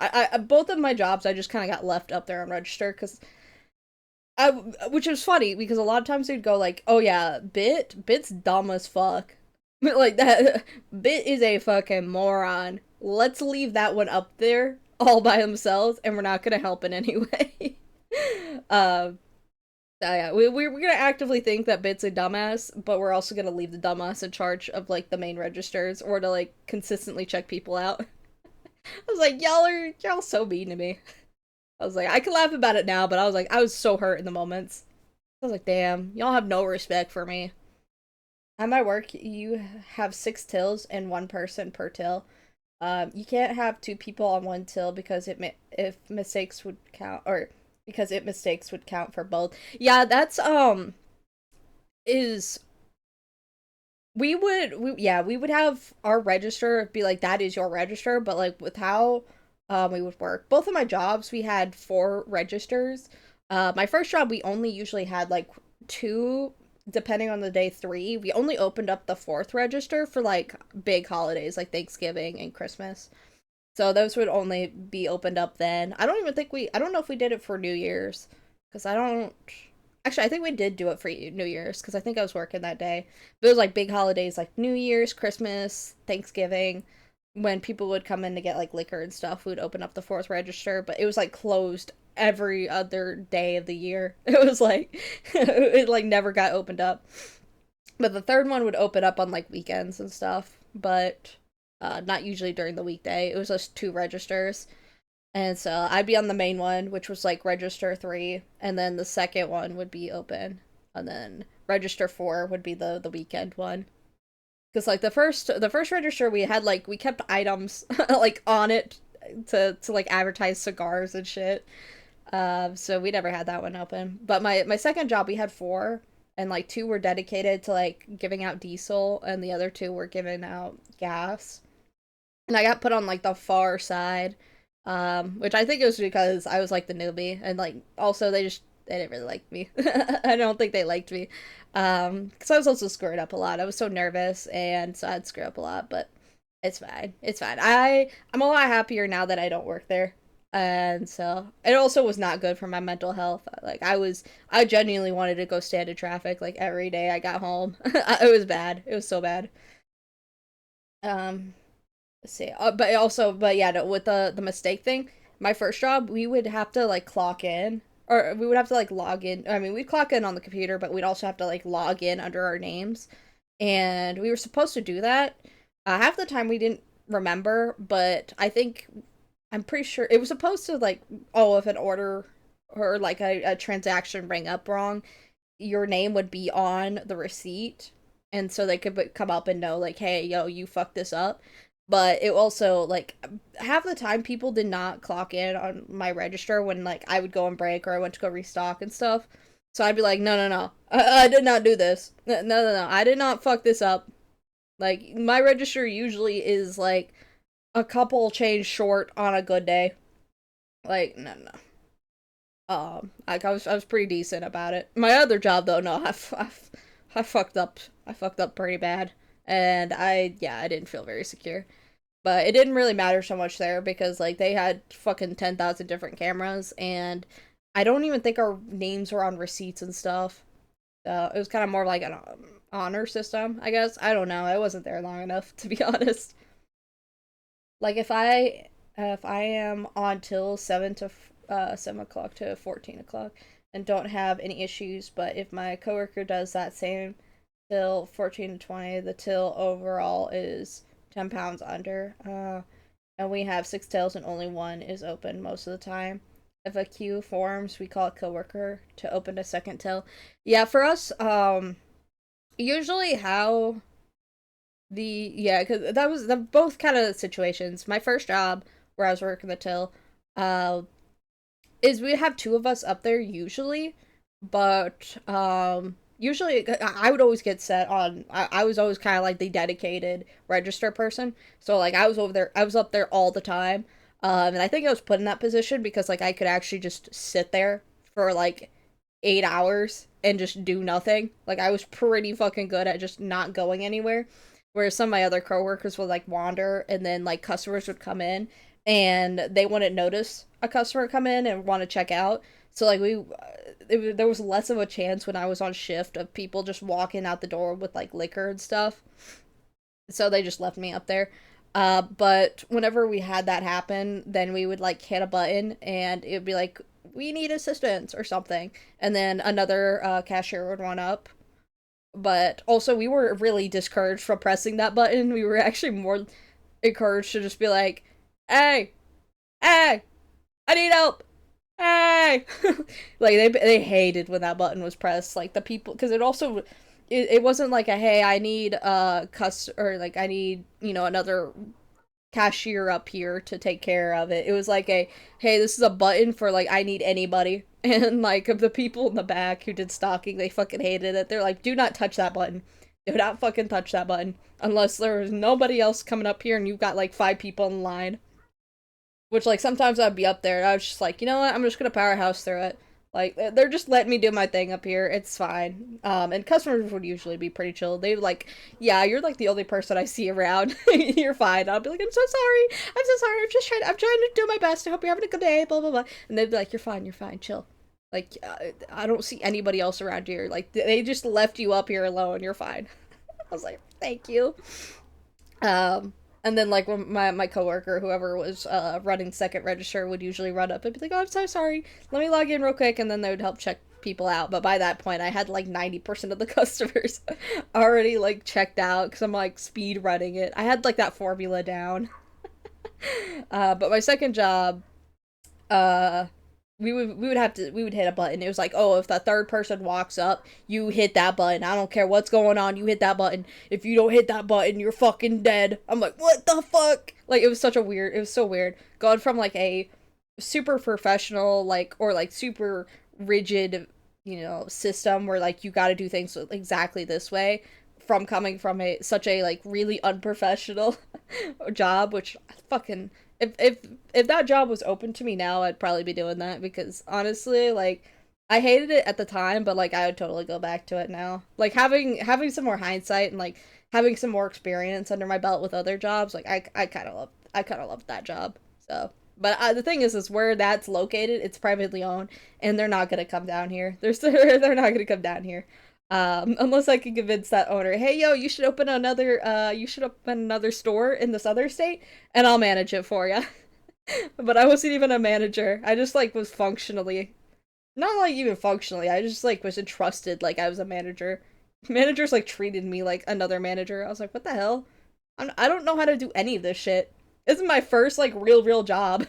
I both of my jobs I just kind of got left up there on register because which was funny because a lot of times they'd go like, oh yeah, bit's dumb as fuck. Like that Bit is a fucking moron. Let's leave that one up there all by themselves and we're not gonna help in any way. um Yeah, we're gonna actively think that Bit's a dumbass, but we're also gonna leave the dumbass in charge of like the main registers or to like consistently check people out. I was like, y'all so mean to me. I was like, I can laugh about it now, but I was like, I was so hurt in the moments. I was like, damn, y'all have no respect for me. At my work, you have 6 tills and one person per till. You can't have two people on one till because if mistakes would count, or because it mistakes would count for both. Yeah, that's is we would have our register be like that is your register, but like with how we would work. Both of my jobs we had 4 registers. My first job we only usually had like 2, depending on the day, 3. We only opened up the 4th register for like big holidays like Thanksgiving and Christmas. So those would only be opened up then. I don't know if we did it for New Year's because I don't actually, I think we did do it for New Year's because I think I was working that day. But it was like big holidays like New Year's, Christmas, Thanksgiving. When people would come in to get like liquor and stuff, we would open up the 4th register, but it was like closed every other day of the year. It was like, it like never got opened up. But the 3rd one would open up on like weekends and stuff, but not usually during the weekday. It was just 2 registers. And so I'd be on the main one, which was like register 3, and then the second one would be open, and then register 4 would be the weekend one. Because like the first register we had like we kept items like on it to like advertise cigars and shit. So we never had that one open. But my second job we had 4, and like 2 were dedicated to like giving out diesel, and the other 2 were giving out gas. And I got put on like the far side, which I think it was because I was like the newbie, and like also they didn't really like me. I don't think they liked me, because I was also screwing up a lot. I was so nervous, and so I'd screw up a lot, but it's fine. It's fine. I'm a lot happier now that I don't work there, and so it also was not good for my mental health. Like I genuinely wanted to go stand in traffic like every day I got home. It was bad. It was so bad. Um, let's see. But yeah, no, with the mistake thing, my first job, we would have to like clock in, or we would have to like log in. I mean, we'd clock in on the computer, but we'd also have to like log in under our names, and we were supposed to do that. Half the time we didn't remember, but I'm pretty sure it was supposed to like, oh, if an order or like a transaction rang up wrong, your name would be on the receipt, and so they could come up and know like, hey, yo, you fucked this up. But it also like half the time people did not clock in on my register when like I would go on break or I went to go restock and stuff. So I'd be like, no, no, no, I did not do this. No, no, no, I did not fuck this up. Like my register usually is like a couple change short on a good day. Like no, no. Like I was pretty decent about it. My other job though, no, I fucked up. I fucked up pretty bad, and I didn't feel very secure. But it didn't really matter so much there because like they had fucking 10,000 different cameras, and I don't even think our names were on receipts and stuff. It was kind of more like an honor system, I guess. I don't know. I wasn't there long enough to be honest. Like if I am on till 7 o'clock to 14 o'clock and don't have any issues, but if my coworker does that same till 14 to 20, the till overall is 10 pounds under. And we have 6 tails and only one is open most of the time. If a queue forms, we call a coworker to open a second tail. Yeah, for us, usually how yeah, because that was the both kind of situations. My first job where I was working the till, uh, is we have 2 of us up there usually, but usually I would always get set on. I was always kind of like the dedicated register person, so like I was up there all the time, and I think I was put in that position because like I could actually just sit there for like 8 hours and just do nothing. Like I was pretty fucking good at just not going anywhere. Whereas some of my other coworkers would like wander, and then like customers would come in and they wouldn't notice a customer come in and want to check out. So like there was less of a chance when I was on shift of people just walking out the door with like liquor and stuff. So they just left me up there. But whenever we had that happen, then we would like hit a button and it would be like we need assistance or something, and then another cashier would run up. But also, we were really discouraged from pressing that button. We were actually more encouraged to just be like, "Hey, hey, I need help. Hey!" Like they hated when that button was pressed. Like the people, because it wasn't like a hey, I need or like I need another cashier up here to take care of it. It was like a hey, this is a button for like I need anybody. And like the people in the back who did stocking, they fucking hated it. They're like, do not touch that button. Do not fucking touch that button unless there's nobody else coming up here and you've got like 5 people in line. Which, like, sometimes I'd be up there and I was just like, you know what, I'm just gonna powerhouse through it. Like, they're just letting me do my thing up here. It's fine. And customers would usually be pretty chill. They'd like, yeah, you're like the only person I see around. You're fine. I'll be like, I'm so sorry. I'm so sorry. I'm trying to do my best. I hope you're having a good day. Blah, blah, blah. And they'd be like, you're fine. Chill. Like, I don't see anybody else around here. Like, they just left you up here alone. You're fine. I was like, thank you. Um, and then like when my coworker, whoever was running second register, would usually run up and be like, "Oh, I'm so sorry. Let me log in real quick," and then they would help check people out. But by that point, I had like 90% of the customers already like checked out because I'm like speed running it. I had like that formula down. But my second job, uh, we would hit a button. It was like, oh, if the third person walks up, you hit that button. I don't care what's going on, you hit that button. If you don't hit that button, you're fucking dead. I'm like, what the fuck? Like, it was so weird. Going from like a super professional, like, or like super rigid, system where like you gotta do things exactly this way, from coming from such a like really unprofessional job, which fucking if that job was open to me now, I'd probably be doing that because honestly, like I hated it at the time, but like I would totally go back to it now. Like having some more hindsight and like having some more experience under my belt with other jobs, like I kind of loved that job. So, but the thing is where that's located, it's privately owned, and they're not gonna come down here. They're not gonna come down here. Unless I can convince that owner, hey, yo, you should open another store in this other state, and I'll manage it for you. But I wasn't even a manager. I just, like, was functionally, not, like, even functionally, I just, like, was entrusted like I was a manager. Managers, like, treated me like another manager. I was like, what the hell? I don't know how to do any of this shit. This is my first, like, real job.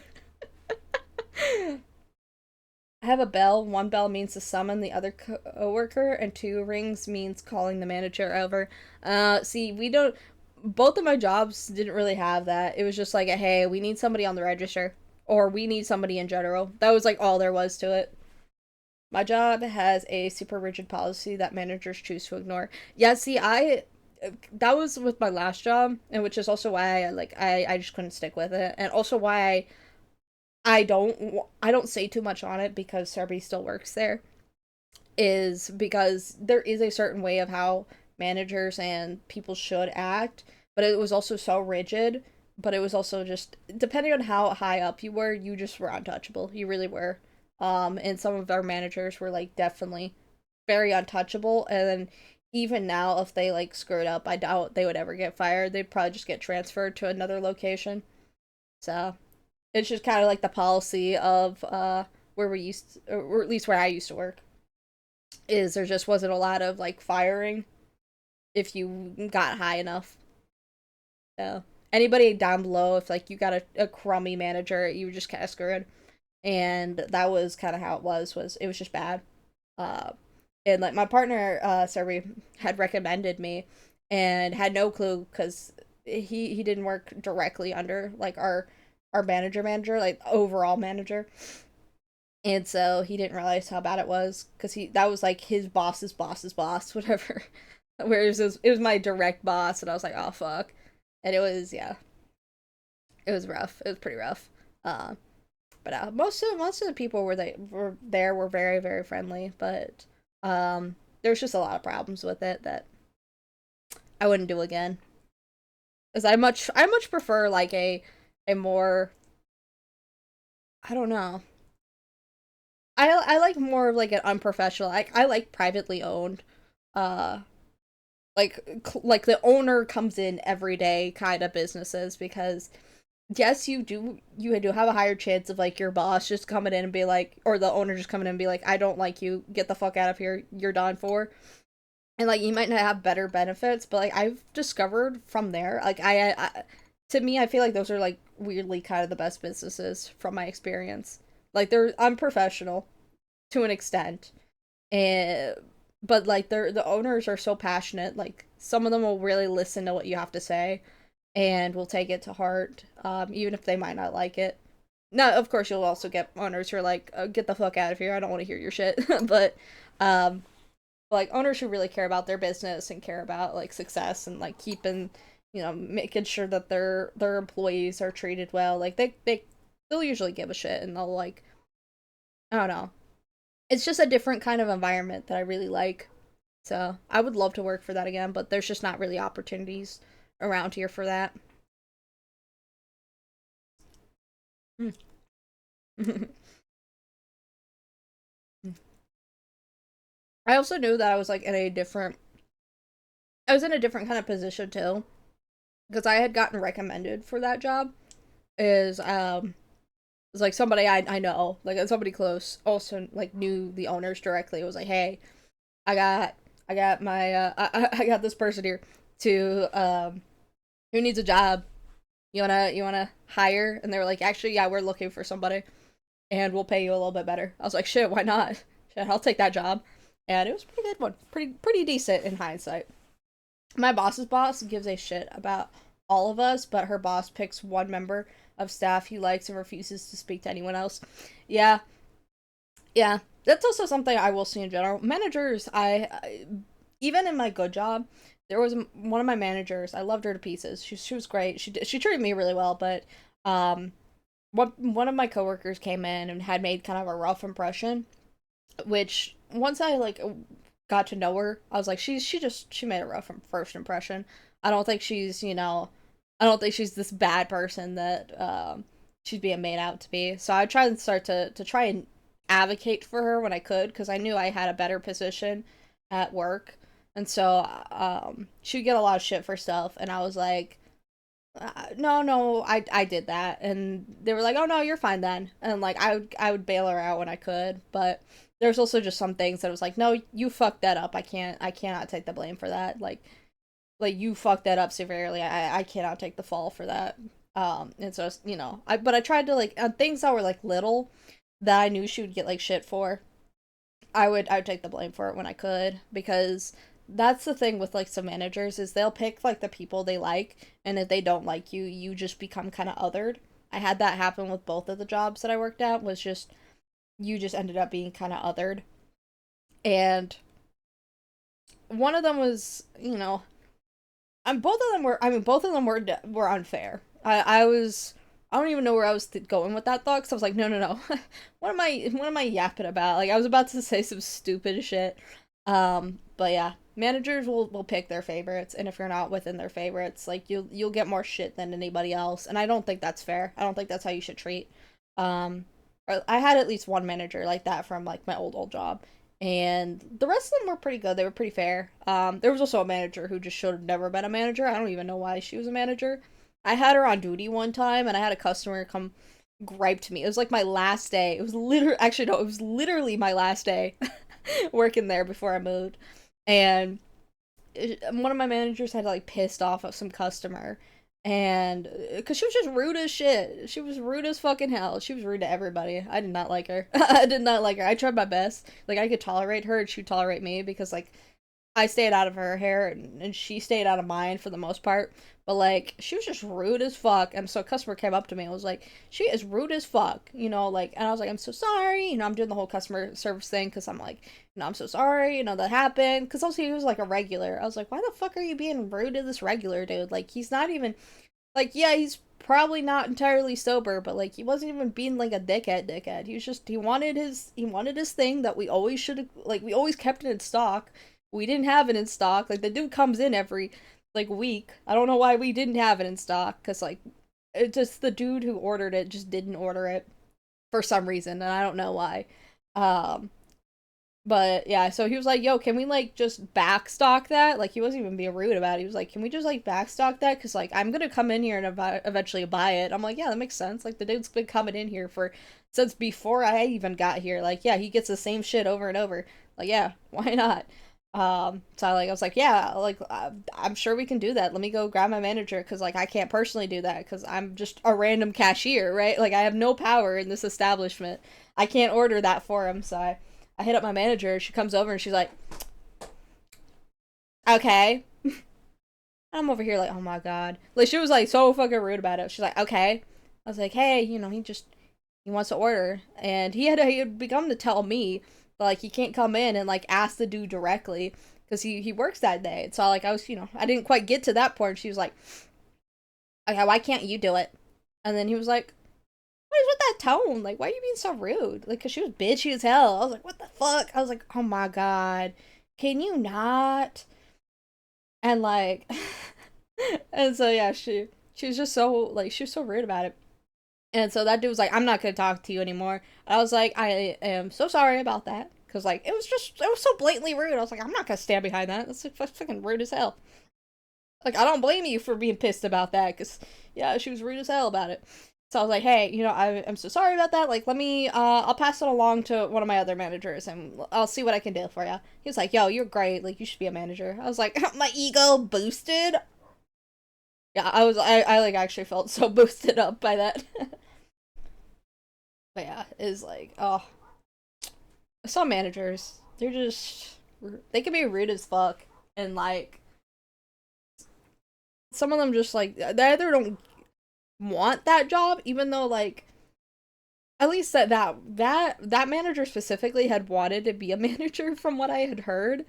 I have a bell. One bell means to summon the other coworker, and 2 rings means calling the manager over. See, we don't. Both of my jobs didn't really have that. It was just like, hey, we need somebody on the register, or we need somebody in general. That was like all there was to it. My job has a super rigid policy that managers choose to ignore. Yeah, see, that was with my last job, and which is also why I just couldn't stick with it, and also why I don't say too much on it because Serby still works there, is because there is a certain way of how managers and people should act, but it was also so rigid, but it was also just depending on how high up you just were untouchable. You really were. And some of our managers were like definitely very untouchable, and then even now if they like screwed up, I doubt they would ever get fired. They'd probably just get transferred to another location. So it's just kind of like the policy of where we used to, or at least where I used to work, is there just wasn't a lot of like firing if you got high enough. So anybody down below, if like you got a crummy manager, you were just kind of screwed. And that was kind of how was it was just bad. Uh, and like my partner, Survey, had recommended me and had no clue because he didn't work directly under like our manager, like overall manager. And so he didn't realize how bad it was because that was like his boss's boss, whatever. Whereas it was my direct boss, and I was like, oh fuck. And it was, yeah, it was rough. It was pretty rough. But most of the people were there were very very friendly, but there's just a lot of problems with it that I wouldn't do again. Cause I much prefer like a more, I don't know. I like more of like an unprofessional. I like privately owned, uh, like the owner comes in every day kind of businesses, because yes, you do have a higher chance of like your boss just coming in and be like, or the owner just coming in and be like, I don't like you, get the fuck out of here, you're done for. And like you might not have better benefits, but like I've discovered from there, like to me, I feel like those are like weirdly kind of the best businesses from my experience. Like they're unprofessional to an extent, and but like the owners are so passionate. Like some of them will really listen to what you have to say, and will take it to heart, even if they might not like it. Now, of course, you'll also get owners who are like, "Get the fuck out of here! I don't want to hear your shit." But um, like owners who really care about their business and care about like success and like keeping, making sure that their employees are treated well. Like they'll usually give a shit and they'll like, I don't know. It's just a different kind of environment that I really like. So I would love to work for that again, but there's just not really opportunities around here for that. I also knew that I was like in a different I was in a different kind of position too because I had gotten recommended for that job is it's like somebody I know, like somebody close also like knew the owners directly. It was like, "Hey, I got I got my I got this person here to who needs a job. You wanna hire?" And they were like, "Actually, yeah, we're looking for somebody and we'll pay you a little bit better." I was like, "Shit, why not? Shit, I'll take that job." And it was a pretty good one. Pretty decent in hindsight. My boss's boss gives a shit about all of us, but her boss picks one member of staff he likes and refuses to speak to anyone else. Yeah, yeah. That's also something I will see in general. Managers, even in my good job, there was one of my managers. I loved her to pieces. She was great. She treated me really well, but one of my coworkers came in and had made kind of a rough impression, which once I like got to know her, I was like, she made a rough first impression. I don't think I don't think she's this bad person that she's being made out to be. So I tried and start to try and advocate for her when I could because I knew I had a better position at work, and so she'd get a lot of shit for stuff, and I was like, no, I did that, and they were like, oh no, you're fine then, and like I would bail her out when I could, but there's also just some things that was like, no, you fucked that up. I cannot take the blame for that. Like you fucked that up severely. I cannot take the fall for that. And so but I tried to like on things that were like little that I knew she would get like shit for. I would take the blame for it when I could because that's the thing with like some managers is they'll pick like the people they like, and if they don't like you, you just become kind of othered. I had that happen with both of the jobs that I worked at was just you just ended up being kind of othered. And one of them was, both of them were, I mean, both of them were unfair. I don't even know where I was going with that thought because I was like, no, no, no, what am I yapping about? Like I was about to say some stupid shit. But yeah, managers will pick their favorites, and if you're not within their favorites, like you'll get more shit than anybody else, and I don't think that's fair. I don't think that's how you should treat. Um, I had at least one manager like that from like my old job, and the rest of them were pretty good. They were pretty fair. There was also a manager who just should have never been a manager. I don't even know why she was a manager. I had her on duty one time, and I had a customer come gripe to me. It was like my last day. It was literally actually no, it was literally my last day working there before I moved, and one of my managers had like pissed off of some customer, and because she was just rude as shit. She was rude as fucking hell. She was rude to everybody. I did not like her. I did not like her. I tried my best. Like I could tolerate her and she'd tolerate me because like I stayed out of her hair and she stayed out of mine for the most part. But like she was just rude as fuck. And so a customer came up to me and was like, "She is rude as fuck," like. And I was like, "I'm so sorry." I'm doing the whole customer service thing because I'm like, "I'm so sorry." That happened because also he was like a regular. I was like, "Why the fuck are you being rude to this regular dude? Like he's not even like yeah he's." Probably not entirely sober, but like he wasn't even being like a dickhead. He was just he wanted his thing that we always should have like we always kept it in stock. We didn't have it in stock. Like the dude comes in every like week. I don't know why we didn't have it in stock because like it just the dude who ordered it just didn't order it for some reason, and I don't know why. Um, But yeah, so he was like, "Yo, can we like just backstock that?" Like he wasn't even being rude about it. He was like, "Can we just like backstock that? Cause like I'm gonna come in here and eventually buy it." I'm like, "Yeah, that makes sense. Like the dude's been coming in here for since before I even got here. Like yeah, he gets the same shit over and over. Like yeah, why not?" So I was like, "Yeah, like I'm sure we can do that. Let me go grab my manager because like I can't personally do that because I'm just a random cashier, right? Like I have no power in this establishment. I can't order that for him." So I hit up my manager. She comes over and she's like, "Okay." I'm over here like, "Oh my god!" Like she was like so fucking rude about it. She's like, "Okay." I was like, "Hey, he wants to order," and he had begun to tell me like he can't come in and like ask the dude directly because he works that day. So like I was I didn't quite get to that point. She was like, "Okay, why can't you do it?" And then he was like, "What is with that tone? Like, why are you being so rude?" Like, cause she was bitchy as hell. I was like, "What the fuck?" I was like, "Oh my god, can you not?" And like, and so yeah, she was just so like she was so rude about it. And so that dude was like, "I'm not gonna talk to you anymore." I was like, "I am so sorry about that." Cause like it was so blatantly rude. I was like, "I'm not gonna stand behind that. That's like fucking rude as hell." Like I don't blame you for being pissed about that. Cause yeah, she was rude as hell about it. So I was like, "Hey, I'm so sorry about that. Like, let me, I'll pass it along to one of my other managers and I'll see what I can do for you." He was like, "Yo, you're great. Like, you should be a manager." I was like, my ego boosted. Yeah, I like actually felt so boosted up by that. But yeah, is like, oh, some managers, they can be rude as fuck. And like, some of them just like, they either don't want that job, even though like, at least that manager specifically had wanted to be a manager from what I had heard,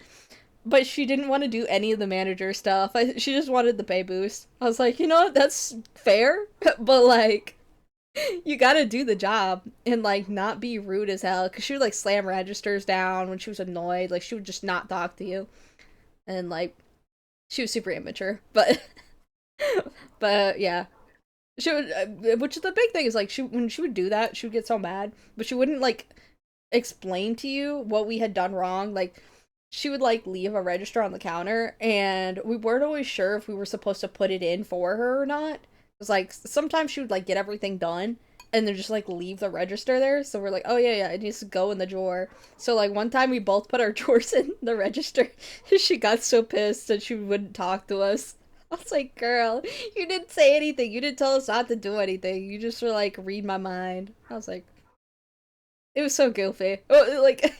but she didn't want to do any of the manager stuff. She just wanted the pay boost. I was like, that's fair, but like you gotta do the job and like not be rude as hell because she would like slam registers down when she was annoyed. Like she would just not talk to you, and like she was super immature. But but yeah, she would, which is the big thing is like when she would do that, she would get so mad, but she wouldn't like explain to you what we had done wrong. Like she would like leave a register on the counter and we weren't always sure if we were supposed to put it in for her or not. It was like sometimes she would like get everything done and then just like leave the register there. So we're like, "Oh yeah, it needs to go in the drawer." So like one time we both put our drawers in the register. She got so pissed and she wouldn't talk to us. I was like, "Girl, you didn't say anything. You didn't tell us not to do anything. You just were like, read my mind." I was like, it was so goofy. Like,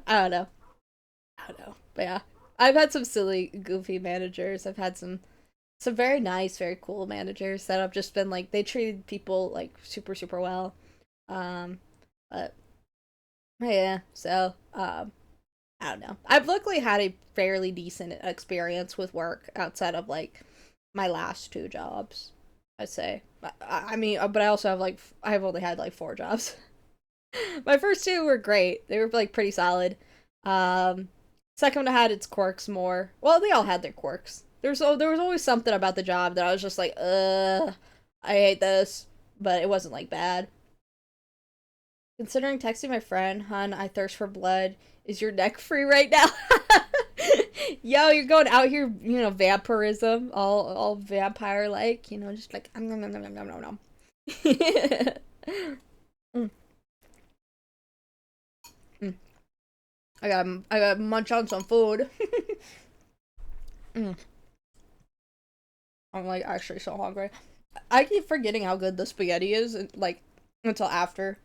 I don't know. I don't know. But yeah. I've had some silly, goofy managers. I've had some very nice, very cool managers that have just been like they treated people like super, super well. Um but yeah, so I don't know. I've luckily had a fairly decent experience with work outside of like my last two jobs, I'd say. I mean, but I also have like I've only had like four jobs. My first two were great. They were like pretty solid. Um, Second one had its quirks more. Well, they all had their quirks. There was always something about the job that I was just like, I hate this, but it wasn't like bad. Considering texting my friend, "Hun, I thirst for blood. Is your neck free right now?" Yo, you're going out here, vampirism, all vampire like, just like nom nom nom nom nom nom. Mm, mm. I got munch on some food. Mm. I'm like actually so hungry. I keep forgetting how good the spaghetti is, like until after.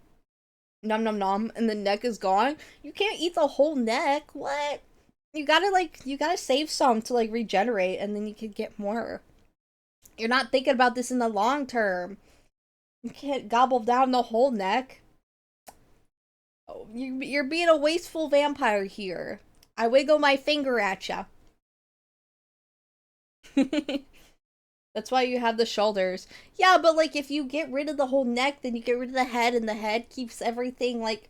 Nom nom nom, and the neck is gone. You can't eat the whole neck. What? You gotta save some to like regenerate, and then you can get more. You're not thinking about this in the long term. You can't gobble down the whole neck. Oh, you're being a wasteful vampire here. I wiggle my finger at ya. That's why you have the shoulders. Yeah, but like if you get rid of the whole neck, then you get rid of the head, and the head keeps everything like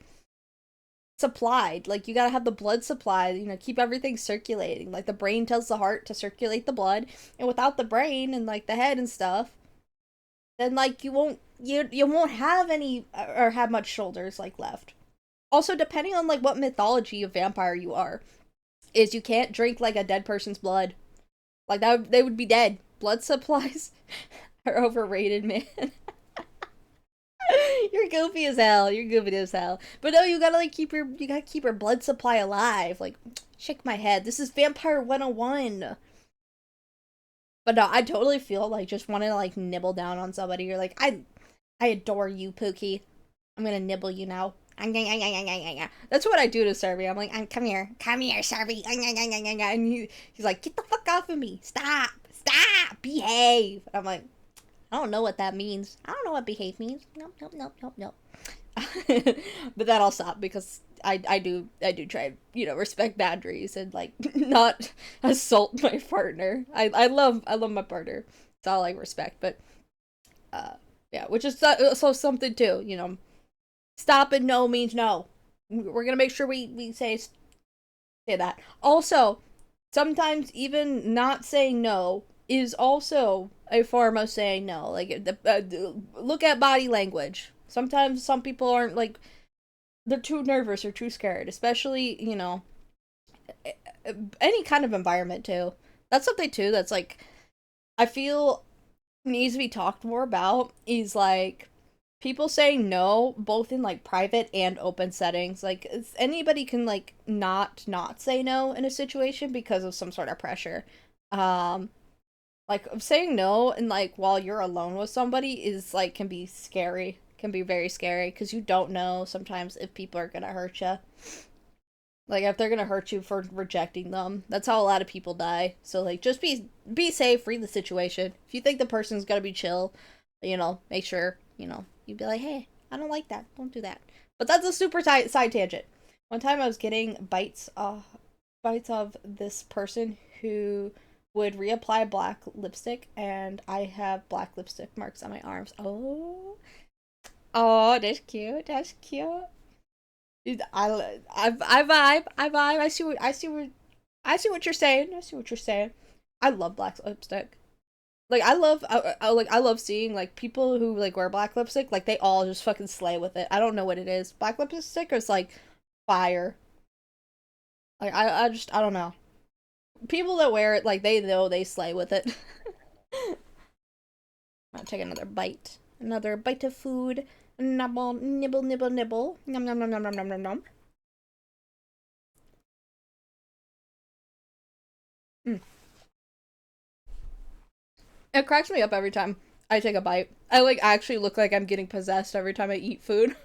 supplied. Like you gotta have the blood supplied, keep everything circulating. Like the brain tells the heart to circulate the blood, and without the brain and like the head and stuff, then like you won't have any or have much shoulders like left. Also, depending on like what mythology of vampire you are, is you can't drink like a dead person's blood. Like that, they would be dead. Blood supplies are overrated, man. You're goofy as hell. You're goofy as hell. But no, you gotta keep your blood supply alive. Like, shake my head. This is Vampire 101. But no, I totally feel like just want to like nibble down on somebody. You're like, I adore you, Pookie. I'm gonna nibble you now. That's what I do to Serby. I'm like, come here, Serby. And he's like, get the fuck off of me. Stop, behave. I'm like, I don't know what that means. I don't know what behave means. Nope. But that I'll stop because I do try, respect boundaries and like not assault my partner. I love my partner. It's all like respect, but yeah, which is so something too, Stop and no means no. We're gonna make sure we say that. Also, sometimes even not saying no is also a form of saying no. Like, look at body language. Sometimes some people aren't like, they're too nervous or too scared, especially, any kind of environment too. That's something too that's like, I feel needs to be talked more about is like people saying no both in like private and open settings. Like anybody can like not say no in a situation because of some sort of pressure. Like saying no and like while you're alone with somebody is like can be scary, can be very scary because you don't know sometimes if people are gonna hurt you, like if they're gonna hurt you for rejecting them. That's how a lot of people die. So like just be safe, read the situation. If you think the person's gonna be chill, make sure you'd be like, hey, I don't like that, don't do that. But that's a super side tangent. One time I was getting bites of this person who would reapply black lipstick, and I have black lipstick marks on my arms. Oh, that's cute. That's cute. Dude, I vibe. I see what you're saying. I see what you're saying. I love black lipstick. Like I love seeing like people who like wear black lipstick. Like they all just fucking slay with it. I don't know what it is. Black lipstick is like fire. Like I don't know. People that wear it, like, they know they slay with it. I'll take another bite. Another bite of food. Nibble, nibble, nibble, nibble. Nom, nom, nom, nom, nom, nom, nom, nom. Mm. It cracks me up every time I take a bite. I, like, actually look like I'm getting possessed every time I eat food.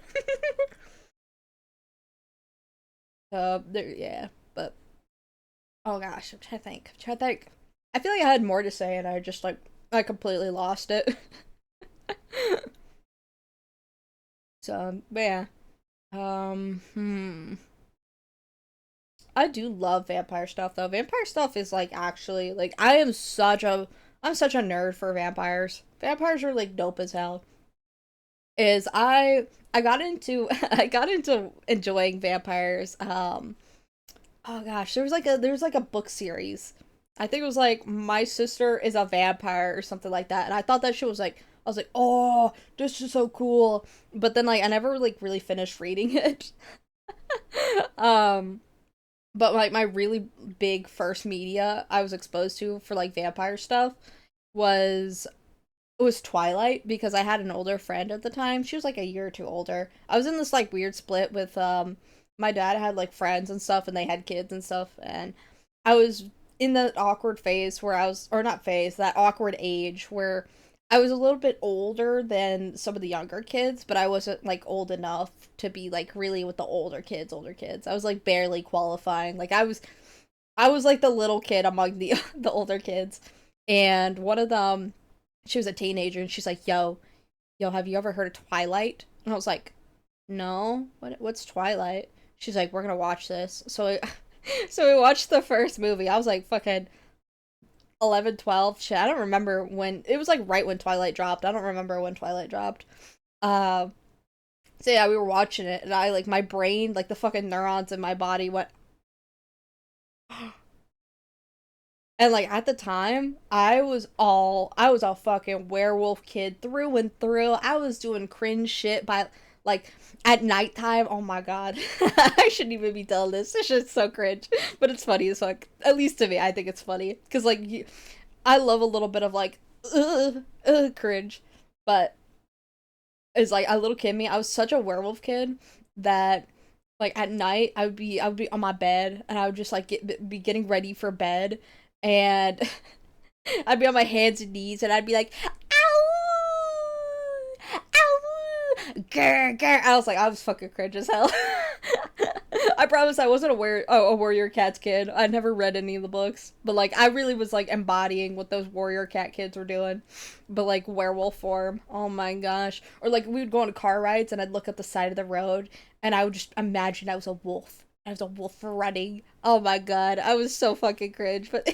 Yeah, but... Oh gosh, I'm trying to think. I feel like I had more to say and I just, like, I completely lost it. So, but yeah. I do love vampire stuff though. Vampire stuff is like actually like I'm such a nerd for vampires. Vampires are like dope as hell. Is I got into I got into enjoying vampires. Oh gosh, there was like a book series. I think it was like My Sister is a Vampire or something like that. And I thought that shit was like I was like, "Oh, this is so cool." But then like I never like really finished reading it. um but like my really big first media I was exposed to for like vampire stuff was was Twilight because I had an older friend at the time. She was like a year or two older. I was in this like weird split with my dad had like friends and stuff and they had kids and stuff and I was in that awkward phase where I was or not phase, that awkward age where I was a little bit older than some of the younger kids, but I wasn't like old enough to be like really with the older kids. I was like barely qualifying. Like I was like the little kid among the the older kids. And one of them, she was a teenager and she's like, yo, have you ever heard of Twilight?" And I was like, "No. What's Twilight?" She's like, "We're gonna watch this." So we watched the first movie. I was like fucking 11, 12. Shit, I don't remember when. It was like right when Twilight dropped. I don't remember when Twilight dropped. Uh, so yeah, we were watching it, and I like my brain, like the fucking neurons in my body went. And like at the time, I was a fucking werewolf kid through and through. I was doing cringe shit by Like at nighttime, oh my god. I shouldn't even be telling this. This shit's so cringe. But it's funny as fuck. At least to me, I think it's funny. Because, like, I love a little bit of, like, cringe. But it's like, a little kid me, I was such a werewolf kid that, like, at night, I would be on my bed, and I would just, like, be getting ready for bed, and I'd be on my hands and knees, and I'd be like, ow! Ow! Grr, grr. I was like, I was fucking cringe as hell. I promise I wasn't a warrior cats kid. I never read any of the books, but like I really was like embodying what those warrior cat kids were doing, but like werewolf form. Oh my gosh! Or like we would go on car rides and I'd look up the side of the road and I would just imagine I was a wolf. I was a wolf running. Oh my god, I was so fucking cringe, but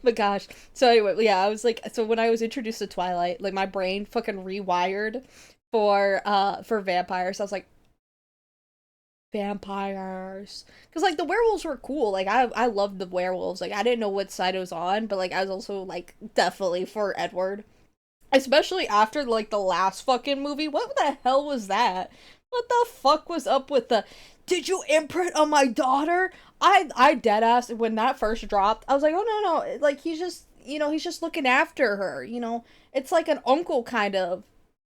but gosh. So anyway, yeah, I was like, so when I was introduced to Twilight, like my brain fucking rewired for vampires. I was like, vampires, because like the werewolves were cool. Like I loved the werewolves. Like I didn't know what side it was on, but like I was also like definitely for Edward, especially after like the last fucking movie. What the hell was that? What the fuck was up with the did you imprint on my daughter? I dead ass when that first dropped, I was like, oh no, like he's just, he's just looking after her, it's like an uncle kind of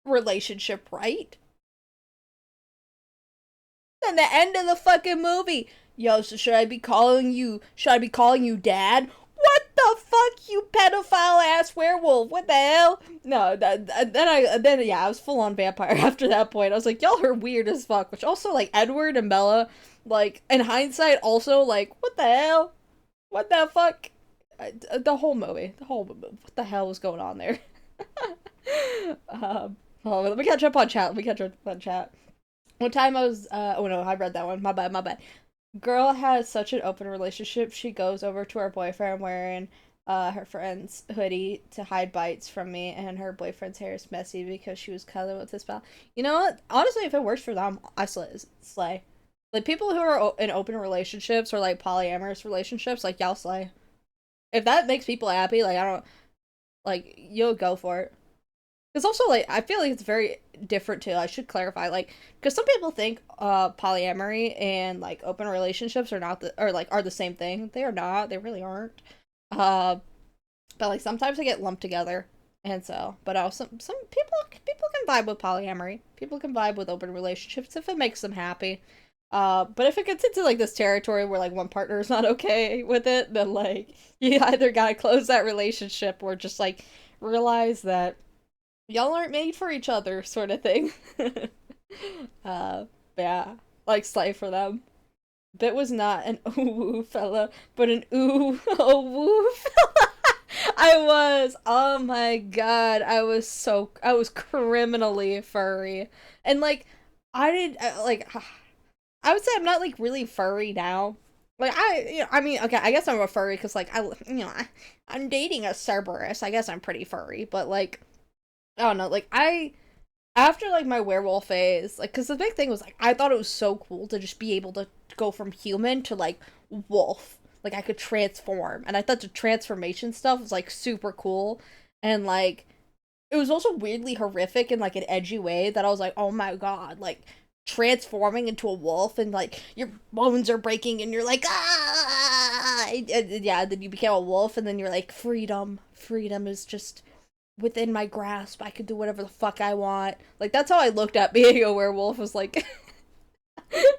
relationship, right? And the end of the fucking movie. Yo, so should I be calling you dad? What the fuck, you pedophile ass werewolf? What the hell? No, then yeah, I was full on vampire after that point. I was like, y'all are weird as fuck. Which also, like, Edward and Bella, like, in hindsight, also, like, what the hell? What the fuck? The whole movie. What the hell was going on there? Let me catch up on chat. One time I was, oh no, I read that one. My bad. Girl has such an open relationship. She goes over to her boyfriend wearing, her friend's hoodie to hide bites from me, and her boyfriend's hair is messy because she was cuddling with his pal. You know what? Honestly, if it works for them, I slay. Like, people who are in open relationships or, like, polyamorous relationships, like, y'all slay. If that makes people happy, like, I don't, like, you'll go for it. Because also, like, I feel like it's very different too. I should clarify, like, because some people think polyamory and like open relationships are not are the same thing. They are not. They really aren't. Uh, but like sometimes they get lumped together, and so. But also, some people can vibe with polyamory. People can vibe with open relationships if it makes them happy. But if it gets into like this territory where like one partner is not okay with it, then like you either gotta close that relationship or just like realize that y'all aren't made for each other, sort of thing. uh, yeah, like slay for them. Bit was not an ooh fella, but an ooh oh woo fella. I was, oh my god, I was criminally furry, and like I did like I would say I'm not like really furry now. Like I mean, okay, I guess I'm a furry because like I'm dating a Cerberus. I guess I'm pretty furry, but like I don't know, like after like my werewolf phase, like because the big thing was like I thought it was so cool to just be able to go from human to like wolf. Like I could transform, and I thought the transformation stuff was like super cool, and like it was also weirdly horrific in like an edgy way that I was like, oh my god, like transforming into a wolf and like your bones are breaking and you're like ah and yeah, then you became a wolf and then you're like freedom is just within my grasp. I could do whatever the fuck I want. Like that's how I looked at being a werewolf, was like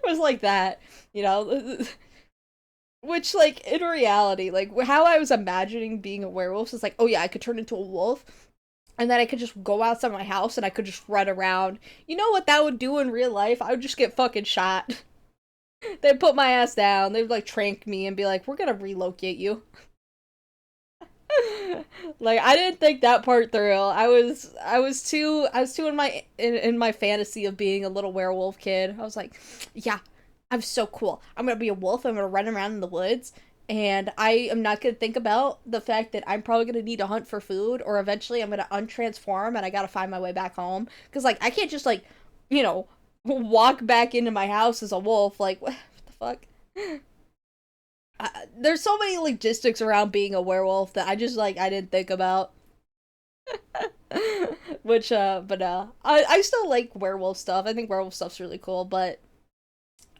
was like that, you know. Which like in reality, like how I was imagining being a werewolf is like, oh yeah, I could turn into a wolf and then I could just go outside my house and I could just run around. You know what that would do in real life? I would just get fucking shot. They'd put my ass down. They'd like trank me and be like, we're gonna relocate you. Like I didn't think that part through. I was too in my fantasy of being a little werewolf kid. I was like, yeah, I'm so cool. I'm gonna be a wolf. I'm gonna run around in the woods, and I am not gonna think about the fact that I'm probably gonna need to hunt for food, or eventually I'm gonna untransform and I gotta find my way back home. Cause like I can't just like, you know, walk back into my house as a wolf. Like what the fuck? There's so many logistics around being a werewolf that I just like I didn't think about. Which but I still like werewolf stuff. I think werewolf stuff's really cool, but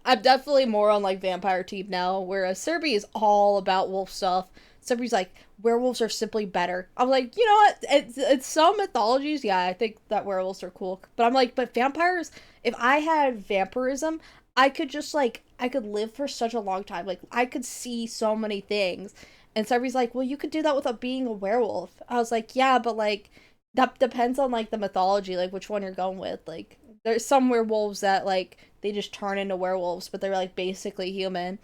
I'm definitely more on like vampire team now, whereas Serby is all about wolf stuff. Serby's like werewolves are simply better. I'm like, you know what? It's some mythologies, yeah, I think that werewolves are cool, but I'm like, but vampires. If I had vampirism, I could just like I could live for such a long time. Like I could see so many things. And Serby's like, well, you could do that without being a werewolf. I was like, yeah, but like that depends on like the mythology, like which one you're going with. Like there's some werewolves that like they just turn into werewolves, but they're like basically human.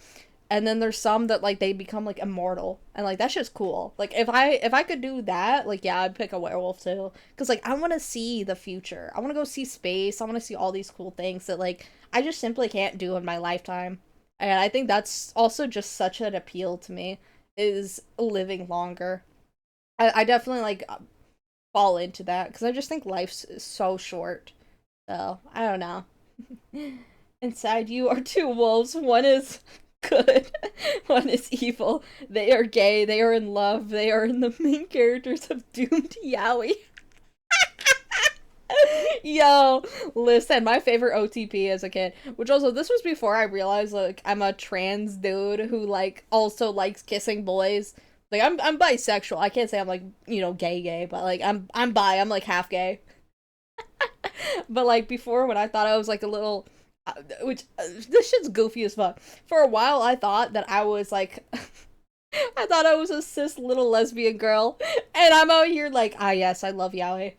And then there's some that like they become like immortal, and like that's just cool. Like if I could do that, like yeah, I'd pick a werewolf too, because like I want to see the future. I want to go see space. I want to see all these cool things that like I just simply can't do in my lifetime. And I think that's also just such an appeal to me is living longer. I definitely like fall into that because I just think life's so short. So I don't know. Inside you are two wolves. One is good, one is evil. They are gay, they are in love, they are in the main characters of Doomed Yowie. Yo, listen, my favorite OTP as a kid, which also this was before I realized like I'm a trans dude who like also likes kissing boys. Like I'm bisexual. I can't say I'm like, you know, gay, but like I'm bi. I'm like half gay. But like before, when I thought I was like a little, which this shit's goofy as fuck. For a while, I thought that I was like, I thought I was a cis little lesbian girl, and I'm out here like, ah yes, I love yaoi.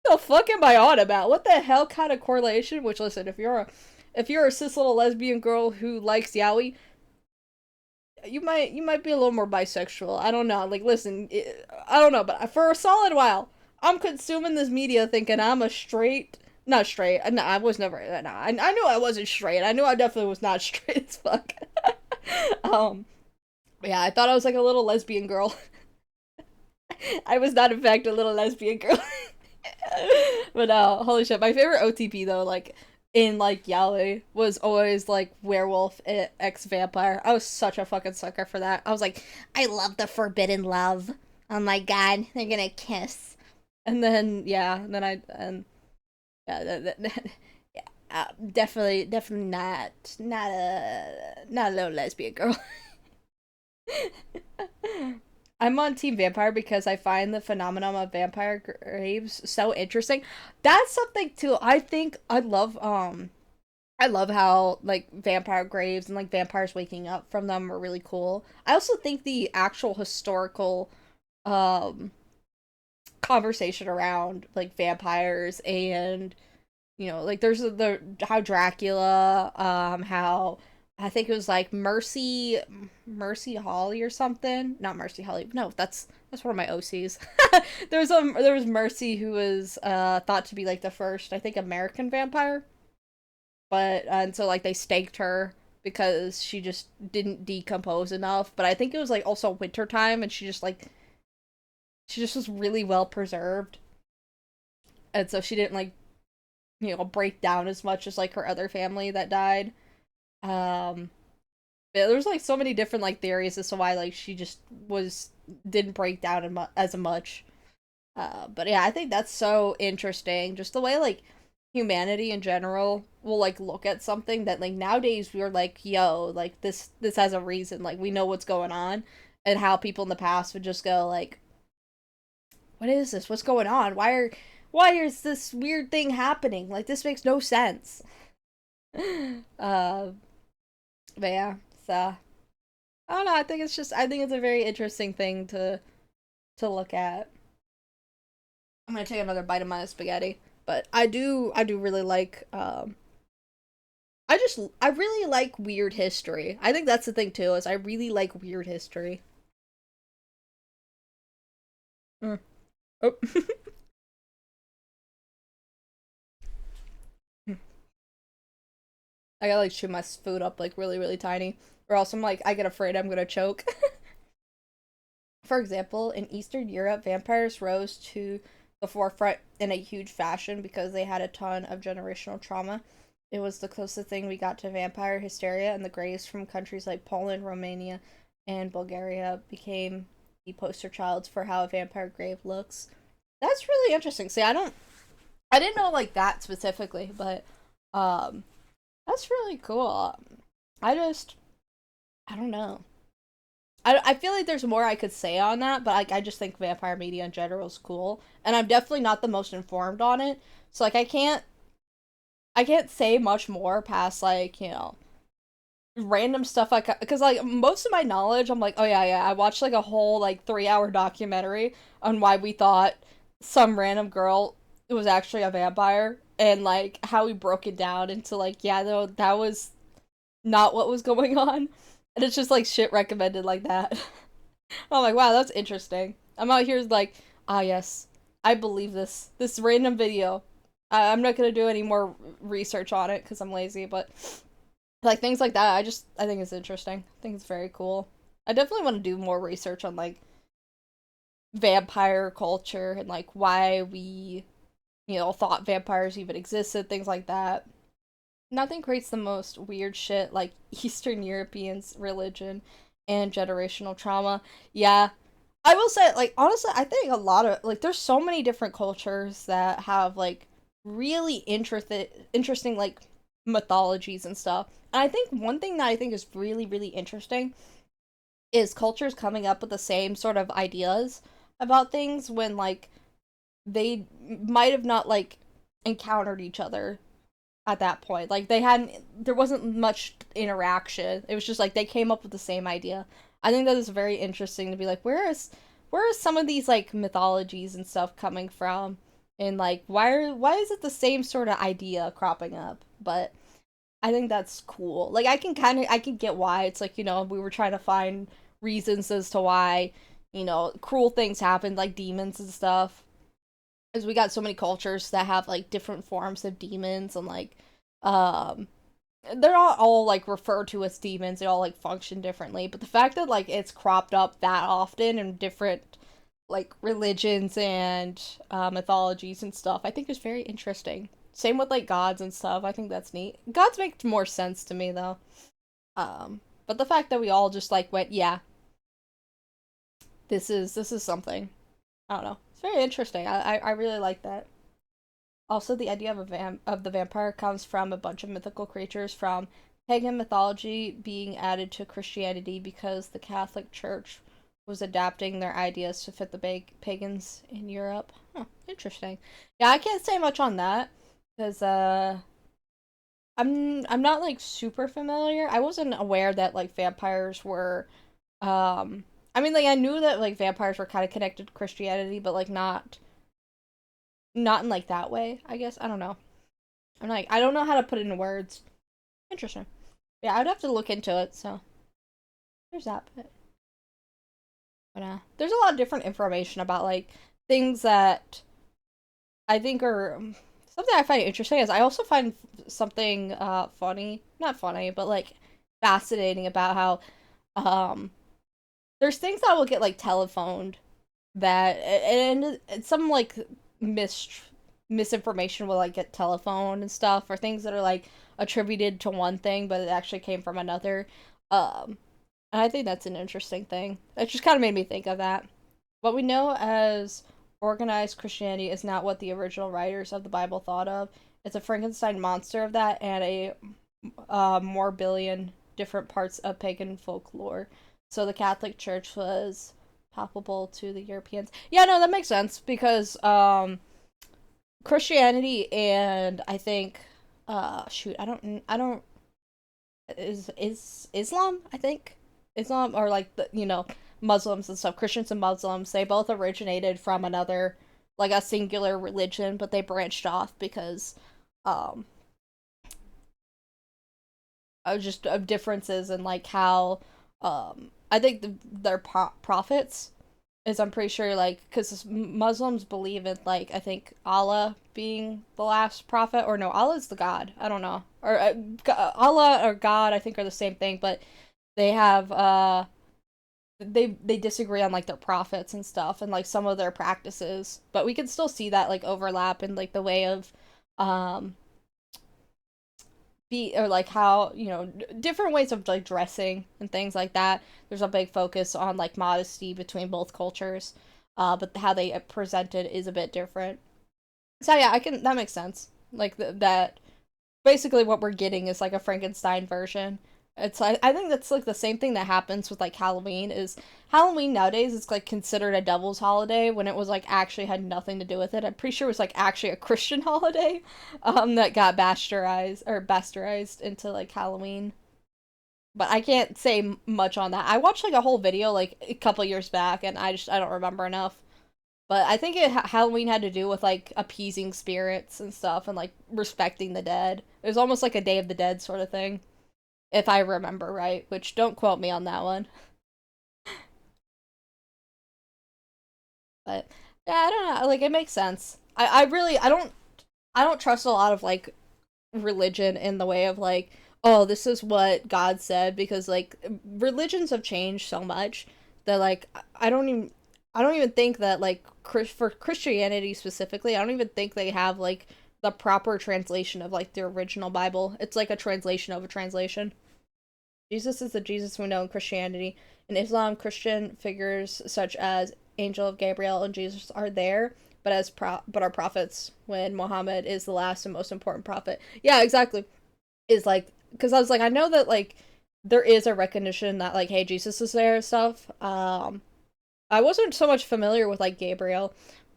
The fuck am I on about? What the hell kind of correlation? Which listen, if you're a cis little lesbian girl who likes yaoi, you might be a little more bisexual. I don't know. Like, listen, I don't know, but for a solid while, I'm consuming this media thinking I'm a straight, not straight. No, I was never. No, I knew I wasn't straight. I knew I definitely was not straight as fuck. um, yeah, I thought I was like a little lesbian girl. I was not, in fact, a little lesbian girl. But holy shit, my favorite OTP though, like in like Yaoi, was always like werewolf x vampire. I was such a fucking sucker for that. I was like, I love the forbidden love. Oh my god, they're gonna kiss. And then yeah, and then I and yeah, yeah, definitely not a little lesbian girl. I'm on Team Vampire because I find the phenomenon of vampire graves so interesting. That's something too. I love how like vampire graves and like vampires waking up from them are really cool. I also think the actual historical um conversation around like vampires and like there's the how Dracula, how I think it was like Mercy Holly or something. Not Mercy Holly. No, that's one of my OCs. There was Mercy who was thought to be like the first, I think, American vampire. But and so like they staked her because she just didn't decompose enough. But I think it was like also wintertime and she just was really well preserved. And so she didn't like, break down as much as like her other family that died. Um, yeah, there's like so many different like theories as to why like she just was didn't break down as much. But yeah, I think that's so interesting. Just the way like humanity in general will like look at something that like nowadays we're like, yo, like this has a reason. Like we know what's going on, and how people in the past would just go like, what is this? What's going on? Why is this weird thing happening? Like this makes no sense. uh, but yeah, so I don't know. I think it's a very interesting thing to look at. I'm gonna take another bite of my spaghetti, but I do really like I really like weird history. I think that's the thing too, is I really like weird history. Mm. Oh. I gotta like chew my food up like really, really tiny. Or else I'm like I get afraid I'm gonna choke. For example, in Eastern Europe, vampires rose to the forefront in a huge fashion because they had a ton of generational trauma. It was the closest thing we got to vampire hysteria, and the graves from countries like Poland, Romania, and Bulgaria became the poster childs for how a vampire grave looks. That's really interesting. See, I didn't know like that specifically, but um, that's really cool. I just, I don't know. I feel like there's more I could say on that, but like I just think vampire media in general is cool, and I'm definitely not the most informed on it. So like I can't say much more past like random stuff like because like most of my knowledge I'm like oh yeah I watched like a whole like 3 hour documentary on why we thought some random girl was actually a vampire and like how we broke it down into like yeah though that was not what was going on and it's just like shit recommended like that. I'm like wow that's interesting. I'm out here like ah yes I believe this random video. I'm not gonna do any more research on it because I'm lazy but like things like that I think it's interesting. I think it's very cool. I definitely want to do more research on like vampire culture and like why we thought vampires even existed, things like that. Nothing creates the most weird shit like Eastern Europeans religion and generational trauma. Yeah, I will say like honestly I think a lot of like there's so many different cultures that have like really interesting like mythologies and stuff. And I think one thing that I think is really interesting is cultures coming up with the same sort of ideas about things when like they might have not like encountered each other at that point. Like they hadn't there wasn't much interaction. It was just like they came up with the same idea. I think that is very interesting to be like where is some of these like mythologies and stuff coming from? And like why is it the same sort of idea cropping up? But I think that's cool. Like I can get why it's like, we were trying to find reasons as to why, cruel things happen like demons and stuff. Cuz we got so many cultures that have like different forms of demons and like um they're not all like referred to as demons. They all like function differently, but the fact that like it's cropped up that often in different like religions and mythologies and stuff, I think is very interesting. Same with like gods and stuff. I think that's neat. Gods make more sense to me though. But the fact that we all just like went, yeah, this is something. I don't know. It's very interesting. I really like that. Also, the idea of of the vampire comes from a bunch of mythical creatures from pagan mythology being added to Christianity because the Catholic Church was adapting their ideas to fit the pagans in Europe. Huh, interesting. Yeah, I can't say much on that because I'm not like super familiar. I wasn't aware that like vampires were I mean like I knew that like vampires were kind of connected to Christianity, but like not in like that way, I guess. I don't know. I'm like I don't know how to put it into words. Interesting. Yeah, I'd have to look into it, so there's that. But there's a lot of different information about like things that I think are something I find interesting is I also find something funny, not funny, but like fascinating about how um there's things that will get like telephoned that and some like mis misinformation will like get telephoned and stuff or things that are like attributed to one thing but it actually came from another. Um and I think that's an interesting thing. It just kind of made me think of that. What we know as organized Christianity is not what the original writers of the Bible thought of. It's a Frankenstein monster of that and a more billion different parts of pagan folklore. So the Catholic Church was palpable to the Europeans. Yeah, no, that makes sense because Christianity and I think shoot, I don't is Islam, I think. Islam or like the Muslims and stuff, Christians and Muslims, they both originated from another like a singular religion, but they branched off because um of just of differences in like how I think their prophets is I'm pretty sure like because Muslims believe in like I think Allah being the last prophet or no Allah's the God I don't know or Allah or God I think are the same thing but they have they disagree on like their prophets and stuff and like some of their practices but we can still see that like overlap in like the way of um be or like how different ways of like dressing and things like that. There's a big focus on like modesty between both cultures. but how they present it is a bit different. So yeah, that makes sense. Like that basically what we're getting is like a Frankenstein version. It's like I think that's like the same thing that happens with like Halloween is Halloween nowadays is like considered a devil's holiday when it was like actually had nothing to do with it. I'm pretty sure it was like actually a Christian holiday that got bastardized into like Halloween. But I can't say much on that. I watched like a whole video like a couple years back and I don't remember enough. But I think Halloween had to do with like appeasing spirits and stuff and like respecting the dead. It was almost like a Day of the Dead sort of thing, if I remember right. Which don't quote me on that one. But yeah, I don't know. Like it makes sense. I really I don't trust a lot of like religion in the way of like oh this is what God said because like religions have changed so much that like I don't even think that like for Christianity specifically I don't even think they have like the proper translation of like the original Bible. It's like a translation of a translation. Jesus is the Jesus we know in Christianity. In Islam, Christian figures such as Angel of Gabriel and Jesus are there, but but are prophets when Muhammad is the last and most important prophet. Yeah, exactly. Is like because I was like I know that like there is a recognition that like hey Jesus is there and stuff. I wasn't so much familiar with like Gabriel,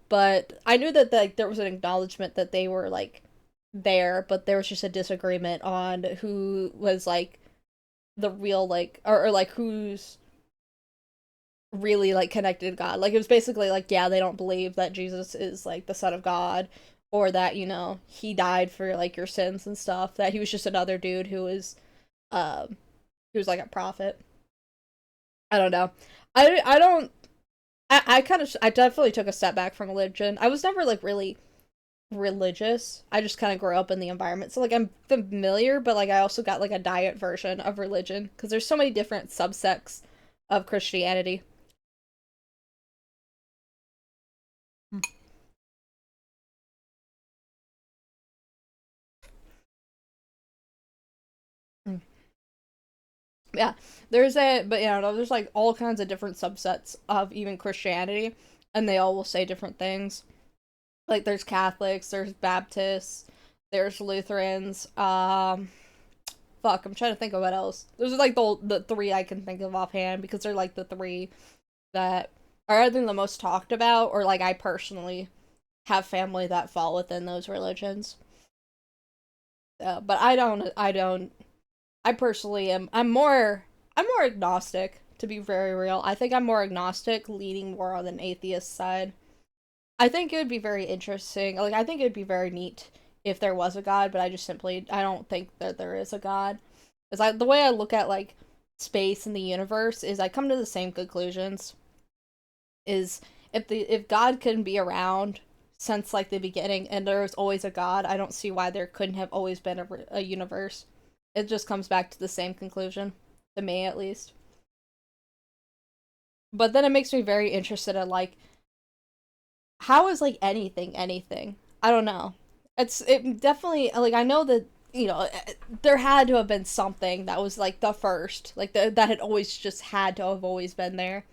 but I knew that like there was an acknowledgement that they were like there, but there was just a disagreement on who was like the real like or like who's really like connected to God. Like it was basically like yeah, they don't believe that Jesus is like the son of God or that, you know, he died for like your sins and stuff. That he was just another dude who was like a prophet. I don't know. I don't I kind of I definitely took a step back from religion. I was never like really religious. I just kind of grew up in the environment. So like I'm familiar, but like I also got like a diet version of religion because there's so many different subsects of Christianity. Mm. Yeah, there's a but yeah, no, there's like all kinds of different subsets of even Christianity, and they all will say different things. Like there's Catholics, there's Baptists, there's Lutherans. Fuck, I'm trying to think of what else. Those are like the three I can think of offhand because they're like the three that are either the most talked about or like I personally have family that fall within those religions. But I personally am I'm more agnostic to be very real. I think I'm more agnostic, leaning more on an atheist side. I think it would be very interesting. Like I think it would be very neat if there was a god, but I just simply I don't think that there is a god. Cuz the way I look at like space and the universe is I come to the same conclusions. Is if God couldn't be around since like the beginning and there was always a god, I don't see why there couldn't have always been a universe. It just comes back to the same conclusion to me at least. But then it makes me very interested in like how is like anything? I don't know. It definitely like I know that you know there had to have been something that was like the first like that had always just had to have always been there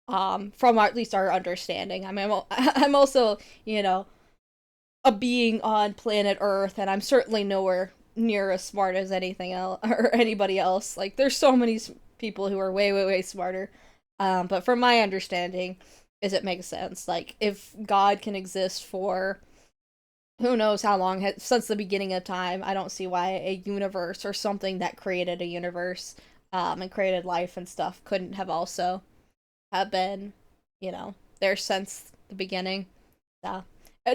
from at least our understanding. I mean I'm also you know a being on planet Earth and I'm certainly nowhere near as smart as anything else or anybody else. Like there's so many people who are way smarter. But from my understanding is it makes sense. Like if God can exist for who knows how long since the beginning of time, I don't see why a universe or something that created a universe and created life and stuff couldn't have also have been, you know, there since the beginning. So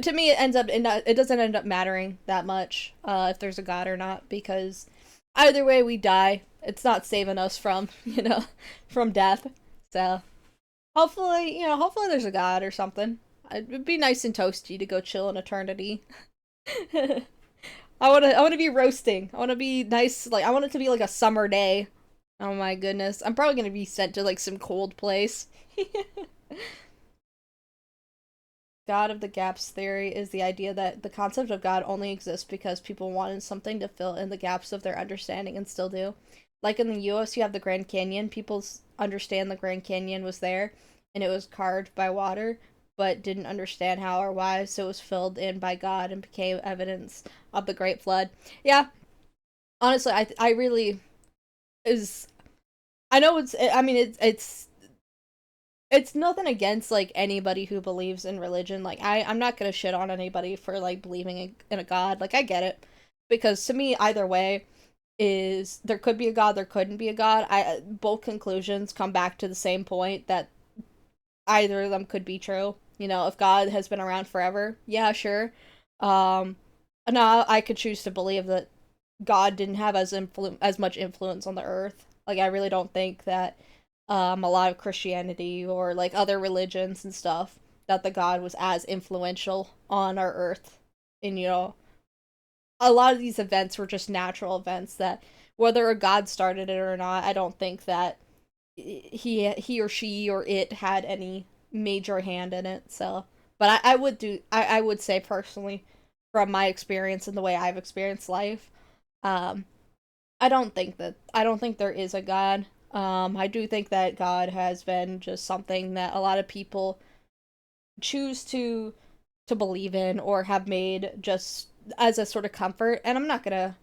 to me, it ends up it doesn't end up mattering that much if there's a god or not because either way we die. It's not saving us from you know from death. So hopefully hopefully there's a god or something. It'd be nice and toasty to go chill in eternity. I wanna be roasting. I wanna be nice. Like I want it to be like a summer day. Oh my goodness. I'm probably gonna be sent to like some cold place. God of the gaps theory is the idea that the concept of God only exists because people wanted something to fill in the gaps of their understanding and still do. Like in the US, you have the Grand Canyon. People understand the Grand Canyon was there and it was carved by water. but didn't understand how or why, so it was filled in by God and became evidence of the Great Flood. Yeah, honestly, I really is. I know it's. I mean, it's nothing against like anybody who believes in religion. Like I'm not gonna shit on anybody for like believing in a god. Like I get it, because to me either way is there could be a god, there couldn't be a god. I both conclusions come back to the same point that either of them could be true. You know, if God has been around forever, yeah, sure. Um, now I could choose to believe that God didn't have as much influence on the earth. Like I really don't think that a lot of Christianity or like other religions and stuff that the God was as influential on our earth. And you know, a lot of these events were just natural events that whether a God started it or not, I don't think that he or she or it had any major hand in it. So, but I would say personally, from my experience and the way I've experienced life, um, I don't think there is a God. I do think that God has been just something that a lot of people choose to believe in or have made just as a sort of comfort. And I'm not gonna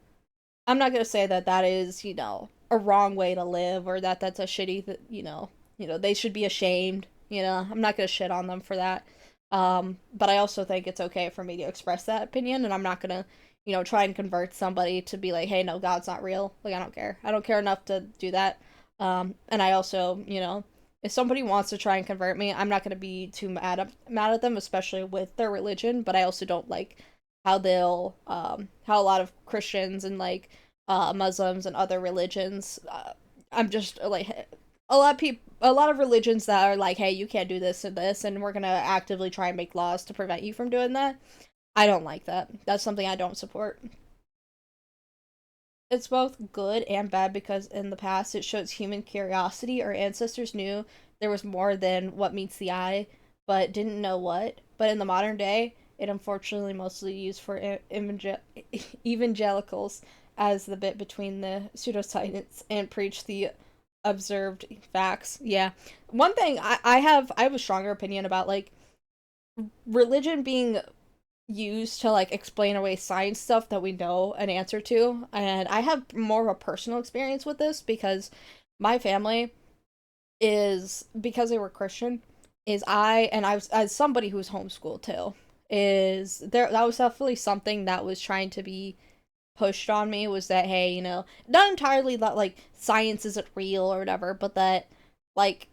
say that that is, you know, a wrong way to live or that that's a shitty you know they should be ashamed. You know, I'm not gonna shit on them for that. But I also think it's okay for me to express that opinion, and I'm not gonna, you know, try and convert somebody to be like, hey, no, God's not real. Like I don't care. I don't care enough to do that. And I also, you know, if somebody wants to try and convert me, I'm not gonna be too mad at them, especially with their religion. But I also don't like how they'll how a lot of Christians and like Muslims and other religions I'm just like a lot of religions that are like, hey, you can't do this and this, and we're gonna actively try and make laws to prevent you from doing that. I don't like that. That's something I don't support. It's both good and bad because in the past it shows human curiosity. Our ancestors knew there was more than what meets the eye, but didn't know what. But in the modern day, it unfortunately mostly used for evangelicals as the bit between the pseudoscience and preach the observed facts. Yeah. One thing I have a stronger opinion about like religion being used to like explain away science stuff that we know an answer to. And I have more of a personal experience with this because my family is because they were Christian is I and I was as somebody who's homeschooled too is there that was definitely something that was trying to be pushed on me was that hey, you know, not entirely that like science isn't real or whatever, but that like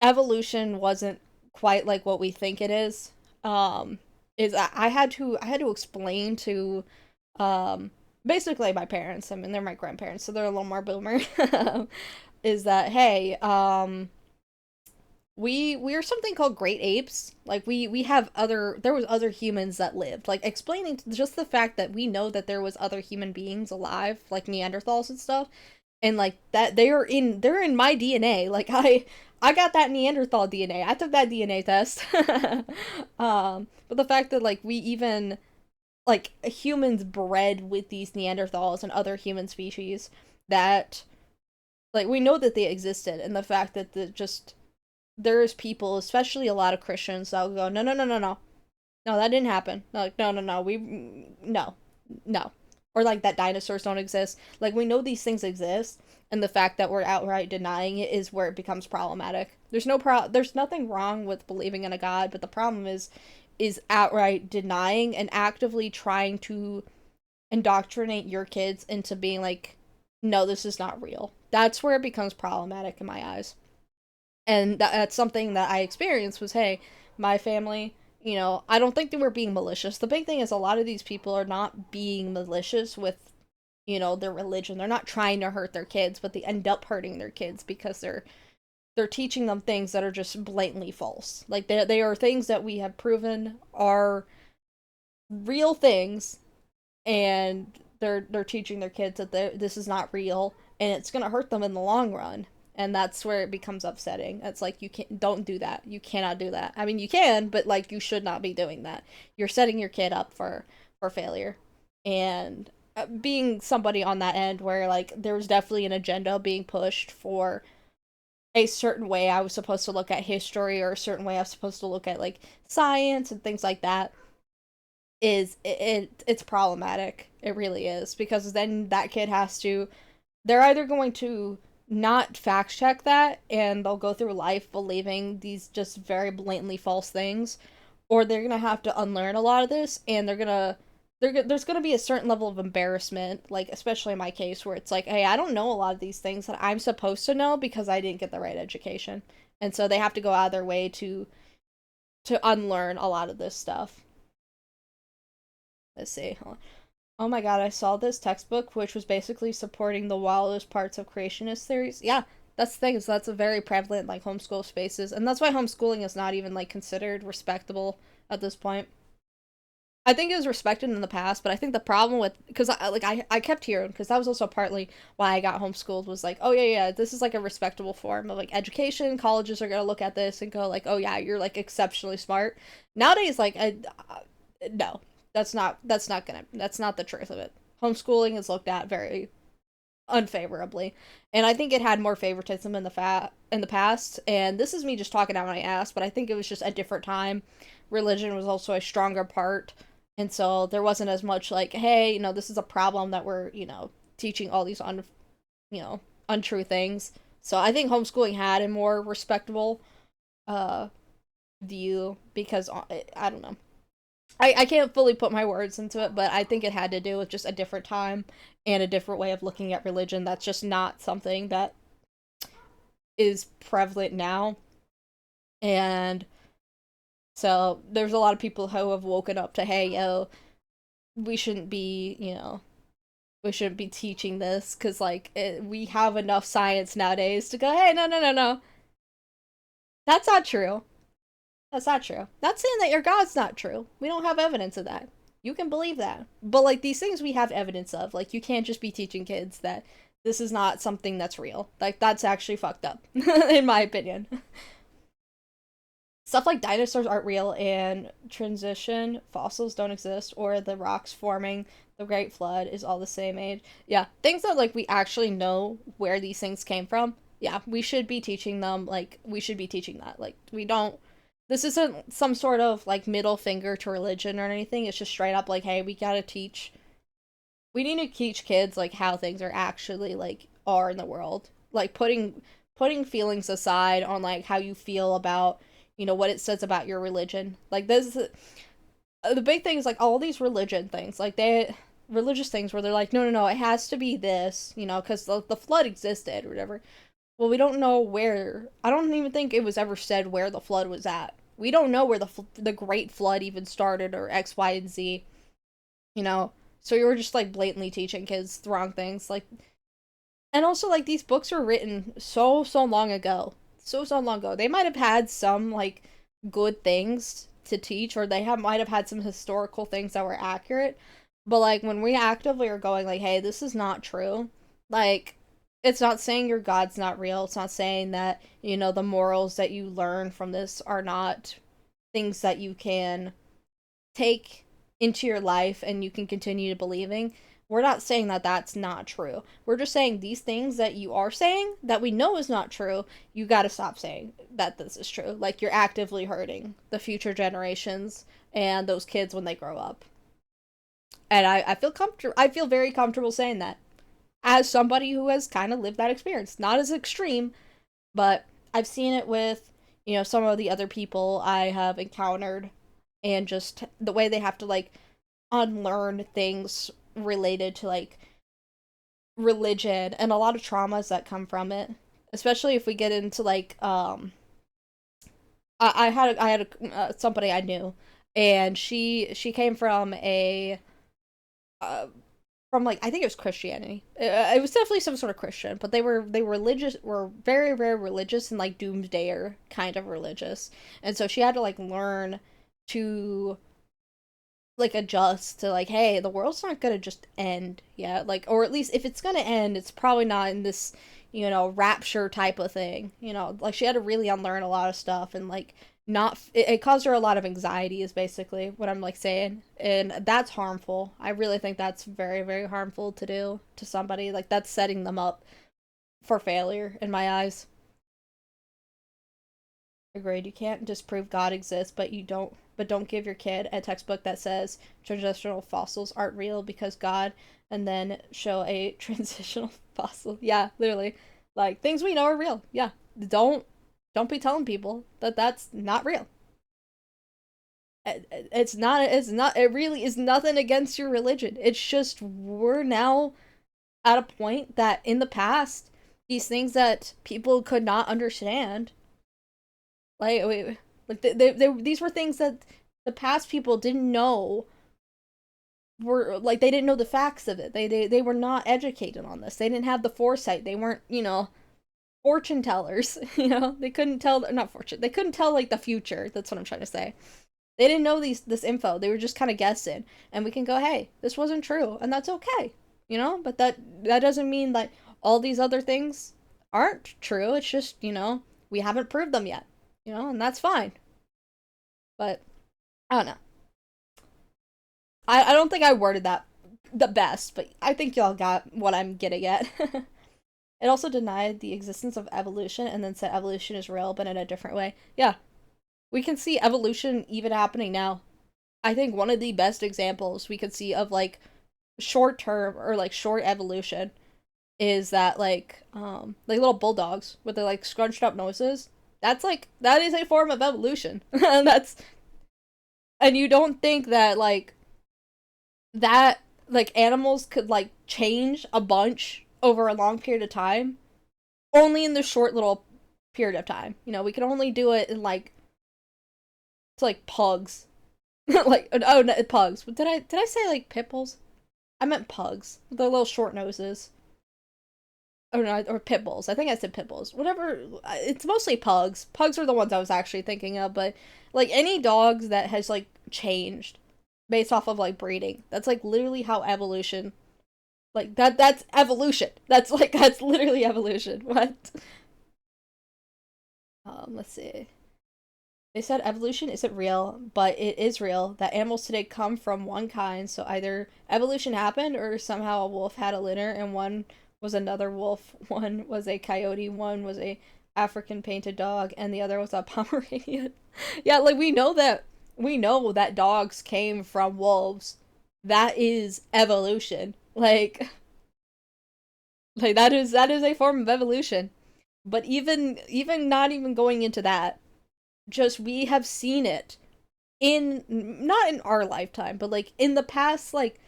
evolution wasn't quite like what we think it is. Is I had to explain to um basically my parents, I mean they're my grandparents, so they're a little more boomer. Is that hey, we are something called great apes. Like we have other there was other humans that lived. Like explaining just the fact that we know that there was other human beings alive, like Neanderthals and stuff, and like that they're in my DNA. Like I got that Neanderthal DNA. I took that DNA test. But the fact that like we even like humans bred with these Neanderthals and other human species that like we know that they existed, and the fact that the just there's people, especially a lot of Christians, that'll go, no, no, no, no, no, no, that didn't happen. Like, no, no, no, no, no, or like that dinosaurs don't exist. Like we know these things exist, and the fact that we're outright denying it is where it becomes problematic. There's nothing wrong with believing in a god, but the problem is outright denying and actively trying to indoctrinate your kids into being like, no, this is not real. That's where it becomes problematic in my eyes. And that's something that I experienced was, hey, my family, you know, I don't think they were being malicious. The big thing is a lot of these people are not being malicious with, you know, their religion. They're not trying to hurt their kids, but they end up hurting their kids because they're teaching them things that are just blatantly false. Like they are things that we have proven are real things, and they're teaching their kids that this is not real, and it's gonna hurt them in the long run. And that's where it becomes upsetting. It's like you can't don't do that. You cannot do that. I mean, you can, but like you should not be doing that. You're setting your kid up for failure. And being somebody on that end where like there was definitely an agenda being pushed for a certain way I was supposed to look at history, or a certain way I was supposed to look at like science and things like that, it's problematic. It really is, because then that kid has to, they're either going to not fact check that and they'll go through life believing these just very blatantly false things, or they're gonna have to unlearn a lot of this, and there's gonna be a certain level of embarrassment, like especially in my case where it's like, hey, I don't know a lot of these things that I'm supposed to know because I didn't get the right education, and so they have to go out of their way to unlearn a lot of this stuff. Let's see. Oh my god, I saw this textbook which was basically supporting the wildest parts of creationist theories. Yeah, that's the thing, is that's a very prevalent like homeschool spaces, and that's why homeschooling is not even like considered respectable at this point. I think it was respected in the past, but I think the problem with, because I kept hearing, because that was also partly why I got homeschooled, was like, oh yeah, yeah, this is like a respectable form of like education. Colleges are gonna look at this and go like, oh yeah, you're like exceptionally smart. Nowadays, like, no, that's not the truth of it. Homeschooling is looked at very unfavorably, and I think it had more favoritism in the past. And this is me just talking out my ass, but I think it was just a different time. Religion was also a stronger part, and so there wasn't as much like, hey, this is a problem that we're teaching all these untrue things. So I think homeschooling had a more respectable uh view, because I don't know, I can't fully put my words into it, but I think it had to do with just a different time and a different way of looking at religion. That's just not something that is prevalent now. And so there's a lot of people who have woken up to, hey, yo, we shouldn't be, we shouldn't be teaching this, because, like, we have enough science nowadays to go, hey, no, no, no, no. That's not true. That's not true. Not saying that your God's not true. We don't have evidence of that. You can believe that. But, like, these things we have evidence of. Like, you can't just be teaching kids that this is not something that's real. Like, that's actually fucked up, in my opinion. Stuff like dinosaurs aren't real, and transition fossils don't exist, or the rocks forming the Great Flood is all the same age. Yeah, things that like we actually know where these things came from. Yeah, we should be teaching them. Like, we should be teaching that. Like, we don't. This isn't some sort of like middle finger to religion or anything. It's just straight up like, hey, we gotta teach. We need to teach kids like how things are actually like are in the world. Like, putting feelings aside on like how you feel about what it says about your religion. Like, this the big thing is like all these religion things, like they religious things where they're like, no, no, no, it has to be this, because the flood existed or whatever. Well, we don't know where. I don't even think it was ever said where the flood was at. We don't know where the Great Flood even started, or X, Y, and Z. You know, so you were just like blatantly teaching kids the wrong things. Like, and also like these books were written so long ago, so long ago. They might have had some like good things to teach, or they have might have had some historical things that were accurate. But like when we actively are going like, hey, this is not true. Like, it's not saying your God's not real. It's not saying that the morals that you learn from this are not things that you can take into your life and you can continue believing. We're not saying that that's not true. We're just saying these things that you are saying that we know is not true, you got to stop saying that this is true. Like, you're actively hurting the future generations and those kids when they grow up. And I feel comfortable. I feel very comfortable saying that as somebody who has kind of lived that experience. Not as extreme, but I've seen it with some of the other people I have encountered, and just the way they have to like unlearn things related to like religion and a lot of traumas that come from it, especially if we get into like somebody I knew, and she came from a from like, I think it was Christianity. It was definitely some sort of Christian, but they religious, were very very religious, and like doomsdayer kind of religious, and so she had to like learn to like adjust to like, hey, the world's not gonna just end yet, like, or at least if it's gonna end, it's probably not in this rapture type of thing. Like, she had to really unlearn a lot of stuff, and like not it caused her a lot of anxiety, is basically what I'm like saying, and that's harmful. I really think that's very very harmful to do to somebody. Like, that's setting them up for failure in my eyes. Agreed. You can't disprove God exists, but don't give your kid a textbook that says transitional fossils aren't real because God, and then show a transitional fossil. Yeah, literally. Like things we know are real. Yeah. Don't don't be telling people that that's not real. It really is nothing against your religion. It's just we're now at a point that in the past these things that people could not understand, like these were things that the past people didn't know, were like they didn't know the facts of it. They were not educated on this. They didn't have the foresight. They weren't, fortune tellers. They couldn't tell, not fortune. They couldn't tell like the future. That's what I'm trying to say. They didn't know this info. They were just kind of guessing. And we can go, "Hey, this wasn't true." And that's okay. But that doesn't mean that all these other things aren't true. It's just, we haven't proved them yet. And that's fine. But I don't know. I don't think I worded that the best, but I think y'all got what I'm getting at. It also denied the existence of evolution and then said evolution is real, but in a different way. Yeah, we can see evolution even happening now. I think one of the best examples we could see of like short term or like short evolution is that like little bulldogs with their like scrunched up noses. That is a form of evolution. And you don't think that like animals could like change a bunch over a long period of time, only in the short little period of time. We can only do it in like it's like pugs. Like, oh no, pugs. Did I say like pit bulls? I meant pugs with their little short noses. Or no, or pit bulls. I think I said pit bulls. Whatever. It's mostly pugs. Pugs are the ones I was actually thinking of, but like any dogs that has like changed based off of like breeding. That's like literally how evolution, like that's evolution. That's literally evolution. What? Let's see. They said evolution isn't real, but it is real that animals today come from one kind, so either evolution happened or somehow a wolf had a litter and one was another wolf, one was a coyote, one was a African painted dog, and the other was a Pomeranian. Yeah, like we know that dogs came from wolves. That is evolution. Like that is a form of evolution. But even not even going into that, just we have seen it in not in our lifetime, but like in the past like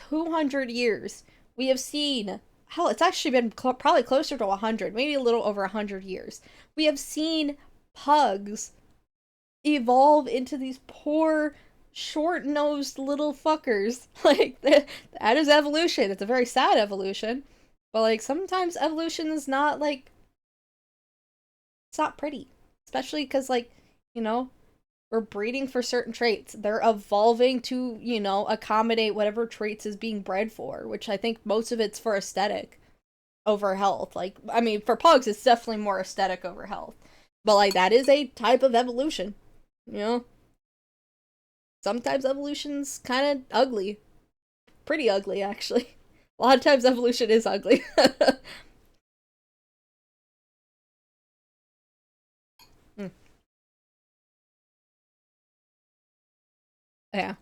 200 years, we have seen, hell, it's actually been probably closer to 100, maybe a little over 100 years. We have seen pugs evolve into these poor short-nosed little fuckers. Like that is evolution. It's a very sad evolution, but like sometimes evolution is not like, it's not pretty, especially because you know we're breeding for certain traits. They're evolving to, accommodate whatever traits is being bred for, which I think most of it's for aesthetic over health. Like, I mean, for pugs, it's definitely more aesthetic over health. But, like, that is a type of evolution. You know? Sometimes evolution's kind of ugly. Pretty ugly, actually. A lot of times evolution is ugly. Mm, yeah.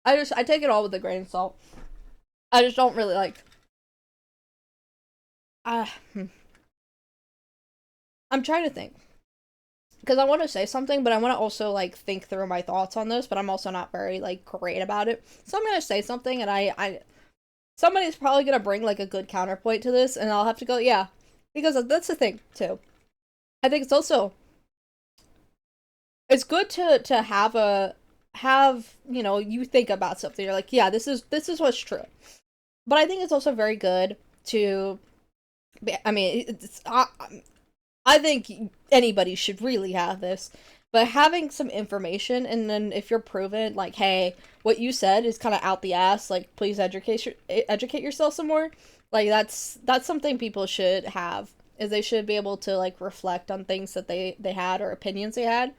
I take it all with a grain of salt. I just don't really like. Uh, hmm. I'm trying to think. Because I want to say something, but I want to also like think through my thoughts on this. But I'm also not very like great about it, so I'm gonna say something, and I somebody's probably gonna bring like a good counterpoint to this, and I'll have to go, yeah, because that's the thing too. I think it's good to have you think about something. You're like, yeah, this is what's true. But I think it's also very good to. I mean, I think anybody should really have this, but having some information, and then if you're proven like, hey, what you said is kind of out the ass, like please educate yourself some more. Like that's something people should have, is they should be able to like reflect on things that they had or opinions they had.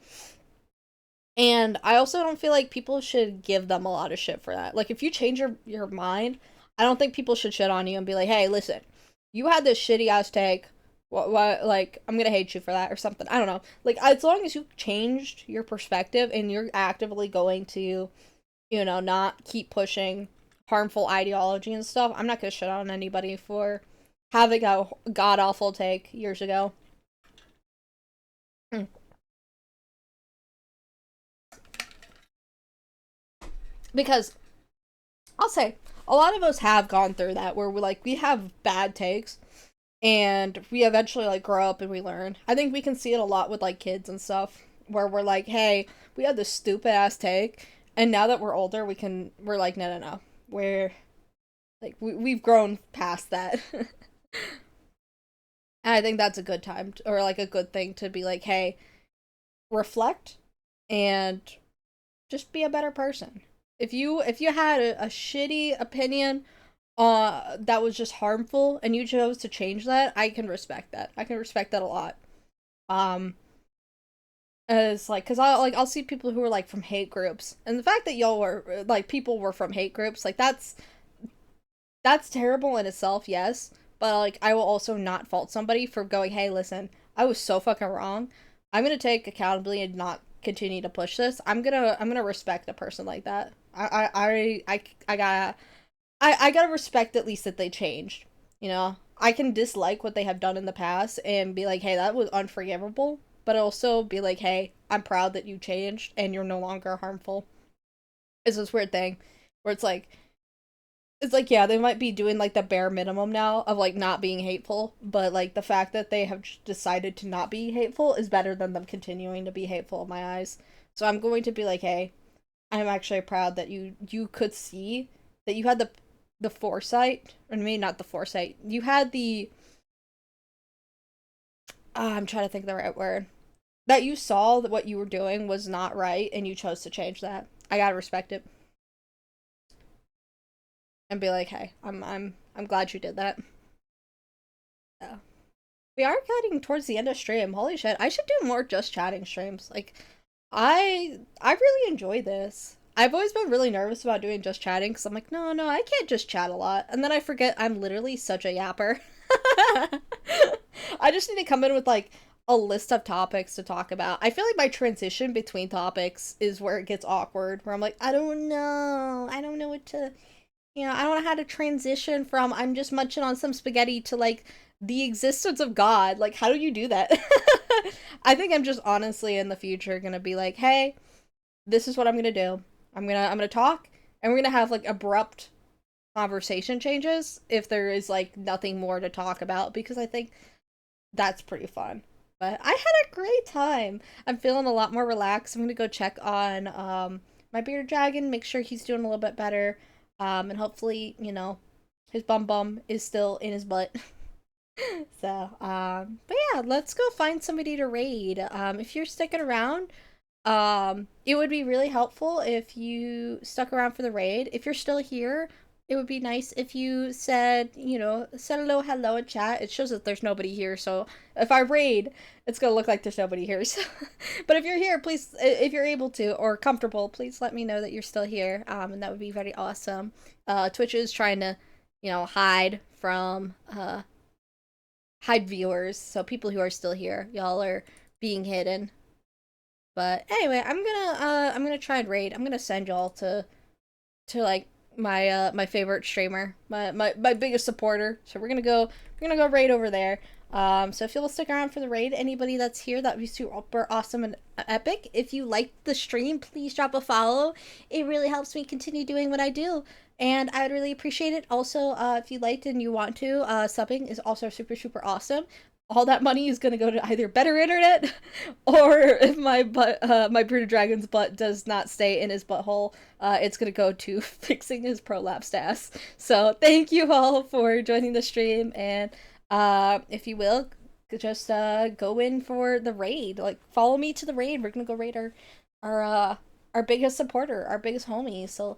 And I also don't feel like people should give them a lot of shit for that. Like if you change your mind, I don't think people should shit on you and be like, hey, listen, you had this shitty ass take. What, like, I'm gonna hate you for that or something. I don't know. Like, as long as you changed your perspective and you're actively going to, not keep pushing harmful ideology and stuff, I'm not gonna shit on anybody for having a god awful take years ago. Mm. Because I'll say a lot of us have gone through that where we have bad takes and we eventually like grow up and we learn. I think we can see it a lot with like kids and stuff where we're like, hey, we had this stupid ass take, and now that we're older, we're like, no, no, no, we're like we've grown past that. And I think that's a good time or like a good thing to be like, hey, reflect and just be a better person. If you had a shitty opinion that was just harmful and you chose to change that, I can respect that. I can respect that a lot. Um as like cuz I'll see people who are like from hate groups. And the fact that y'all were like people were from hate groups, like that's terrible in itself, yes. But like I will also not fault somebody for going, "Hey, listen, I was so fucking wrong. I'm going to take accountability and not continue to push this. I'm gonna respect a person like that. I gotta respect at least that they changed. I can dislike what they have done in the past and be like, hey, that was unforgivable. But also be like, hey, I'm proud that you changed and you're no longer harmful. It's this weird thing where it's like, yeah, they might be doing like the bare minimum now of like not being hateful, but like the fact that they have decided to not be hateful is better than them continuing to be hateful in my eyes. So I'm going to be like, hey, I'm actually proud that you could see that you had the foresight, or maybe not the foresight. You had the I'm trying to think of the right word. That you saw that what you were doing was not right and you chose to change that. I gotta respect it and be like, hey, I'm glad you did that. Yeah. We are getting towards the end of stream. Holy shit. I should do more just chatting streams. Like I really enjoy this. I've always been really nervous about doing just chatting because I'm like, no, no, I can't just chat a lot. And then I forget I'm literally such a yapper. I just need to come in with like a list of topics to talk about. I feel like my transition between topics is where it gets awkward, where I'm like, I don't know. I don't know what to I don't know how to transition from I'm just munching on some spaghetti to like the existence of God. Like, how do you do that? I think I'm just honestly in the future gonna be like, hey, this is what I'm gonna do. I'm gonna talk, and we're gonna have like abrupt conversation changes if there is like nothing more to talk about because I think that's pretty fun. But I had a great time. I'm feeling a lot more relaxed. I'm gonna go check on my bearded dragon, make sure he's doing a little bit better. And hopefully, his bum is still in his butt. So, but yeah, let's go find somebody to raid. If you're sticking around, it would be really helpful if you stuck around for the raid. If you're still here, it would be nice if you said hello in chat. It shows that there's nobody here, so if I raid, it's gonna look like there's nobody here. So, but if you're here, please, if you're able to or comfortable, please let me know that you're still here. And that would be very awesome. Twitch is trying to, hide from hide viewers, so people who are still here, y'all are being hidden. But anyway, I'm gonna try and raid. I'm gonna send y'all to like my favorite streamer, my biggest supporter. So we're gonna go raid over there. So if you'll stick around for the raid, anybody that's here, that'd be super awesome and epic. If you liked the stream, please drop a follow. It really helps me continue doing what I do. And I would really appreciate it. Also, if you liked and you want to, subbing is also super, super awesome. All that money is going to go to either better internet or if my bearded dragon's butt does not stay in his butthole, it's going to go to fixing his prolapsed ass. So thank you all for joining the stream, and if you will, just go in for the raid. Like, follow me to the raid. We're going to go raid our biggest supporter, our biggest homie. So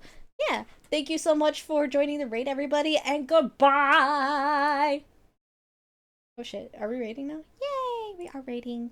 yeah, thank you so much for joining the raid, everybody, and goodbye! Oh shit, are we raiding now? Yay! We are raiding.